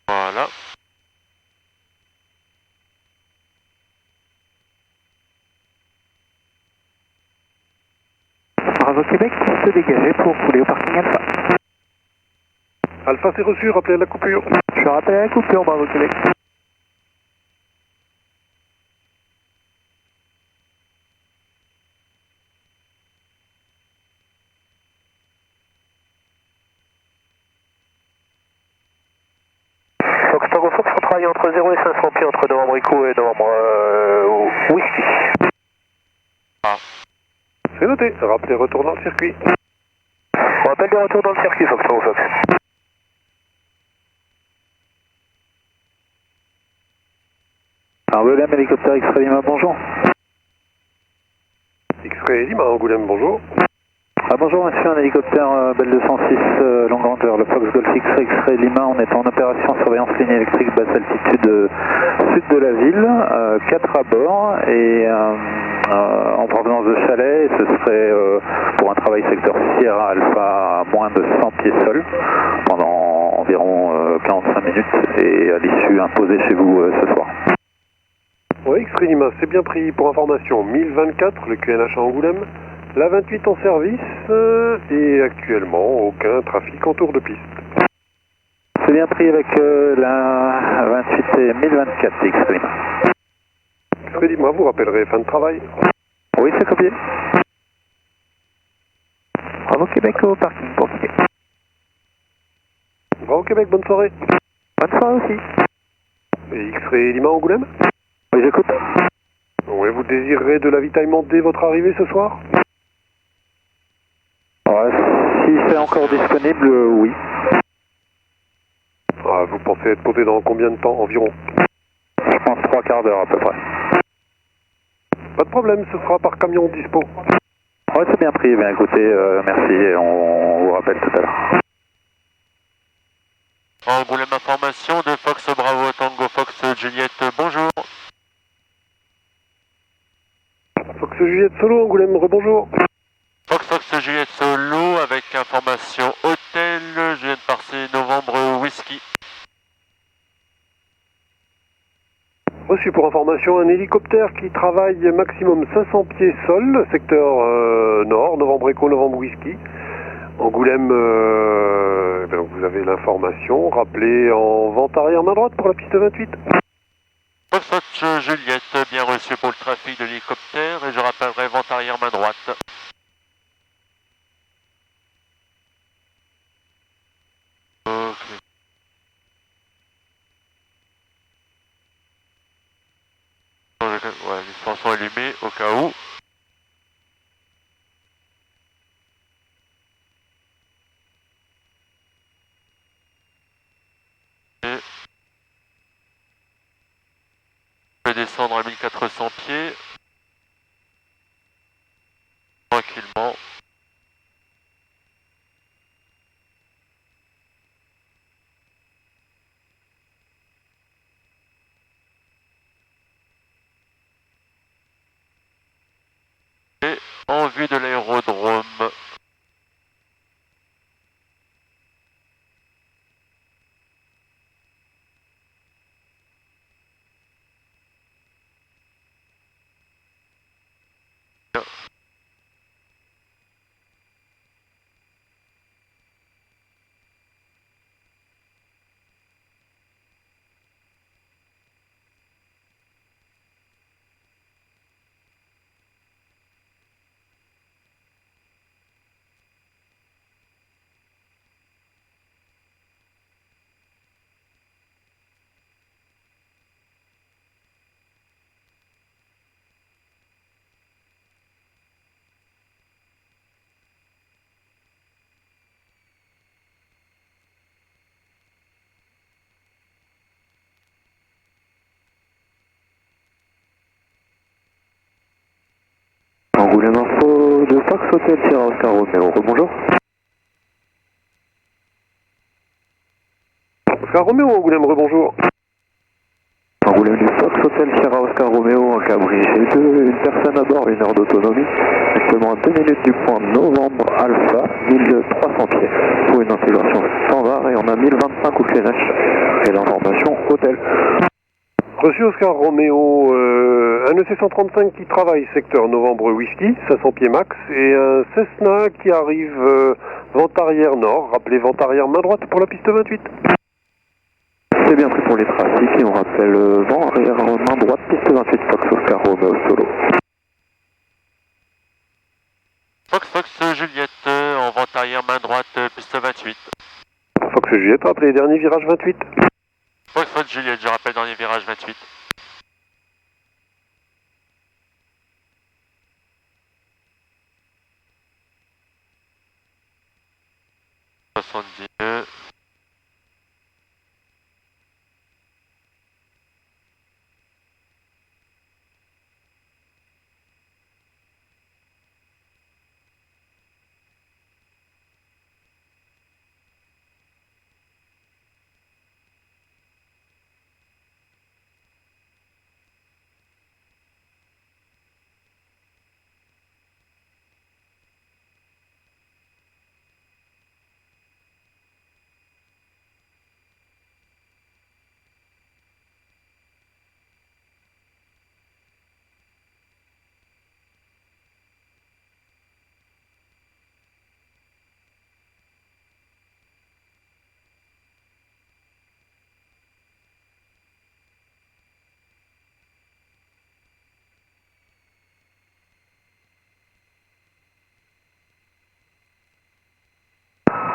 Voilà. Bravo Québec, piste dégagée pour couler au parking Alpha. Alpha c'est reçu, rappelez la coupure. Je rappelle à la coupure, bravo Québec. Fox Tango Fox, on travaille entre 0 et 500 pieds entre novembre Echo et novembre Whisky. Ah. C'est noté, rappelez retour dans le circuit. On rappelle de retour dans le circuit, Fox Tango Fox. Angoulême, hélicoptère X-Ray Lima, bonjour. X-Ray Lima, Angoulême, bonjour. Bonjour monsieur, un hélicoptère Bell 206 longue grandeur, le Fox Golf X-Ray Lima, on est en opération surveillance ligne électrique basse altitude sud de la ville, 4 à bord et en provenance de Chalais, ce serait pour un travail secteur Sierra Alpha à moins de 100 pieds sol pendant environ 45 minutes et à l'issue imposée chez vous ce soir. Oui, X-Ray Lima, c'est bien pris pour information. 1024, le QNH à Angoulême. La 28 en service et actuellement aucun trafic en tour de piste. C'est bien pris avec la 28 et 1024 X-Ray Lima. X-Ray Lima, vous rappellerez fin de travail. Oui, c'est copié. Bravo Québec au parking pour quitter. Bravo Québec, bonne soirée. Bonne soirée aussi. Et X-Ray Lima Angoulême? Oui, j'écoute. Oui, vous désirerez de l'avitaillement dès votre arrivée ce soir? Ouais, si c'est encore disponible, oui. Ah, vous pensez être posé dans combien de temps environ? Je pense 3 quarts d'heure à peu près. Pas de problème, ce sera par camion dispo. Ouais, c'est bien pris. Bien écoutez, merci et on vous rappelle tout à l'heure. Angoulême information de Fox Bravo Tango Fox Juliette, bonjour. Fox Juliette Solo Angoulême, rebonjour. Fox Juliette Solo avec information hôtel, Juliette Parcé Novembre Whisky. Reçu pour information un hélicoptère qui travaille maximum 500 pieds sol, secteur nord, Novembre Echo, Novembre Whisky. Angoulême, vous avez l'information. Rappelez en vente arrière main droite pour la piste 28. Fox Juliette, bien reçu pour le trafic de l'hélicoptère et je rappellerai vente arrière main droite. Ok. Ouais, les sens sont allumés au cas où. Et je vais descendre à 1400 pieds. Tranquillement. Et en vue de l'aérodrome. Angoulême info de Fox Hotel Sierra Oscar Romeo, rebonjour. Oscar Romeo Angoulême, rebonjour. Angoulême du Fox Hotel Sierra Oscar Romeo, un cabri G2, une personne à bord, 1 heure d'autonomie, actuellement à 2 minutes du point Novembre Alpha, 1300 pieds, pour une intégration standard et on a 1025 au QNH, et l'information hôtel. Reçu Oscar Romeo, un EC-135 qui travaille secteur Novembre Whisky, 500 pieds max, et un Cessna qui arrive vente arrière nord, rappelez vente arrière main droite pour la piste 28. C'est bien pris pour les trafics et on rappelle vent arrière main droite, piste 28, Fox Oscar Romeo Solo. Fox Juliette, en vente arrière main droite, piste 28. Fox Juliette, rappelez dernier virage 28. Fox Juliette, je rappelle dernier virage 28.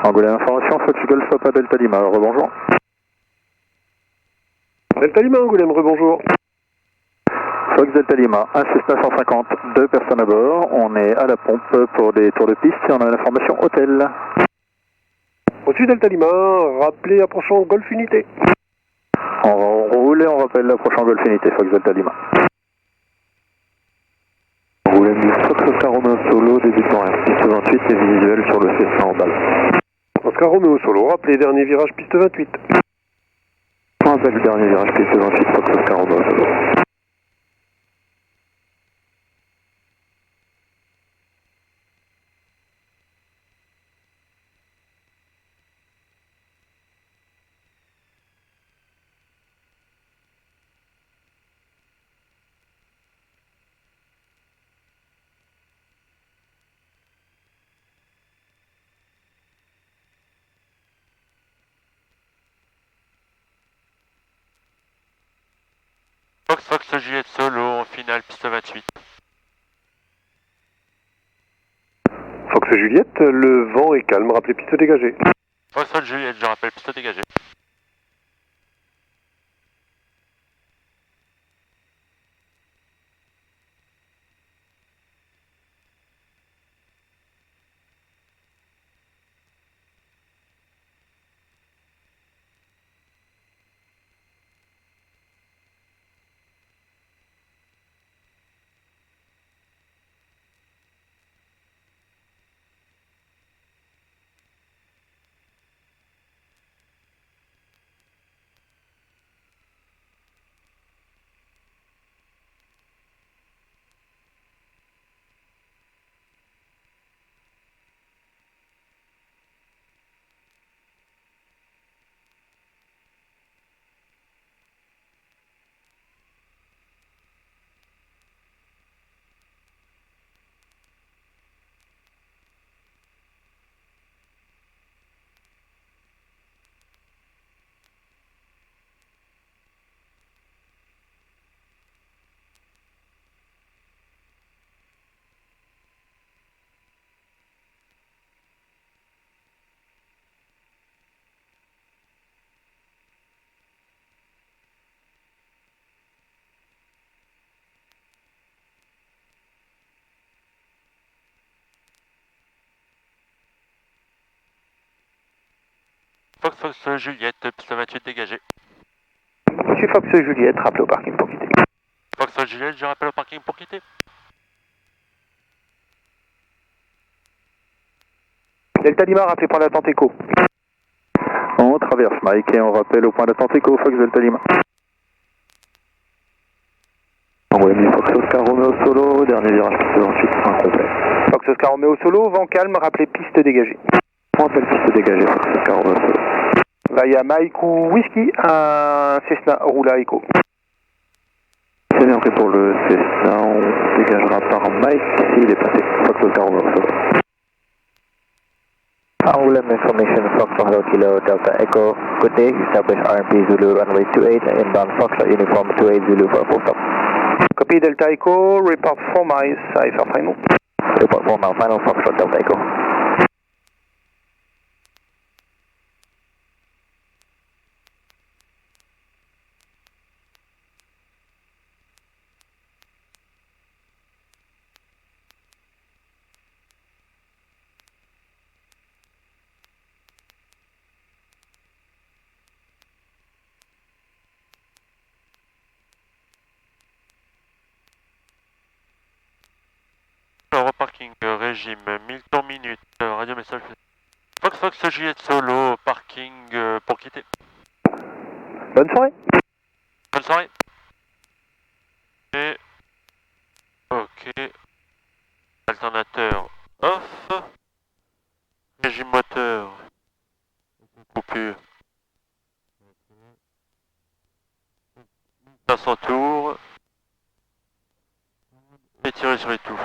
Angoulême information, Fox Golf Papa Delta Lima, rebonjour. Delta Lima, Angoulême, rebonjour. Fox Delta Lima, un Cessna 150, 2 personnes à bord, on est à la pompe pour des tours de piste et on a l'information hôtel. Au-dessus Delta Lima, rappelez approchant Golf Unité. On roule et on rappelle l'approchant Golf Unité, Fox Delta Lima. Angoulême du Fox Oscar Romeo Solo, débutant air, piste 28 et visuel sur le Cessna en balle. Oscar Romeo Solo, rappelez dernier virage piste 28. On rappelle dernier virage piste 28, Fox Oscar Romeo Solo. Fox Juliette Solo en finale piste 28. Fox Juliette, le vent est calme, rappelez piste dégagée. Fox Juliette, je rappelle piste dégagée. Fox Juliette, piste 28 dégagée. Monsieur Fox Juliette, rappelez au parking pour quitter. Fox Juliette, je rappelle au parking pour quitter. Delta Lima, rappelez point d'attente écho. On traverse Mike et on rappelle au point d'attente écho, Fox Delta Lima. Angoulême Fox Oscar Romeo Solo, dernier virage piste 28, incomplet. Fox Oscar Romeo Solo, vent calme, rappelez piste dégagée. On rappelle piste dégagée, Fox Oscar Romeo Solo. Via Mike ou Whisky, un Cessna roule à écho. C'est bien pris pour le Cessna, on dégagera par Mike s'il est passé, Fox Oscar Romeo Solo. Angoulême information, Fox Hotel Kilo Delta Echo. Good day, establish RMP Zulu runway 28, inbound Foxtrot uniform 28 Zulu for a full stop. Copy Delta Echo, report 4 miles, IFR final. Report 4 mile final, Foxtrot Delta Echo. Reparking régime 1000 tours minute, radio message. Fox Juliette Solo, parking pour quitter. Bonne soirée. Bonne soirée. Et... Ok. Alternateur off. Régime moteur. Coupure. 500 tours. Et tirer sur les touffes.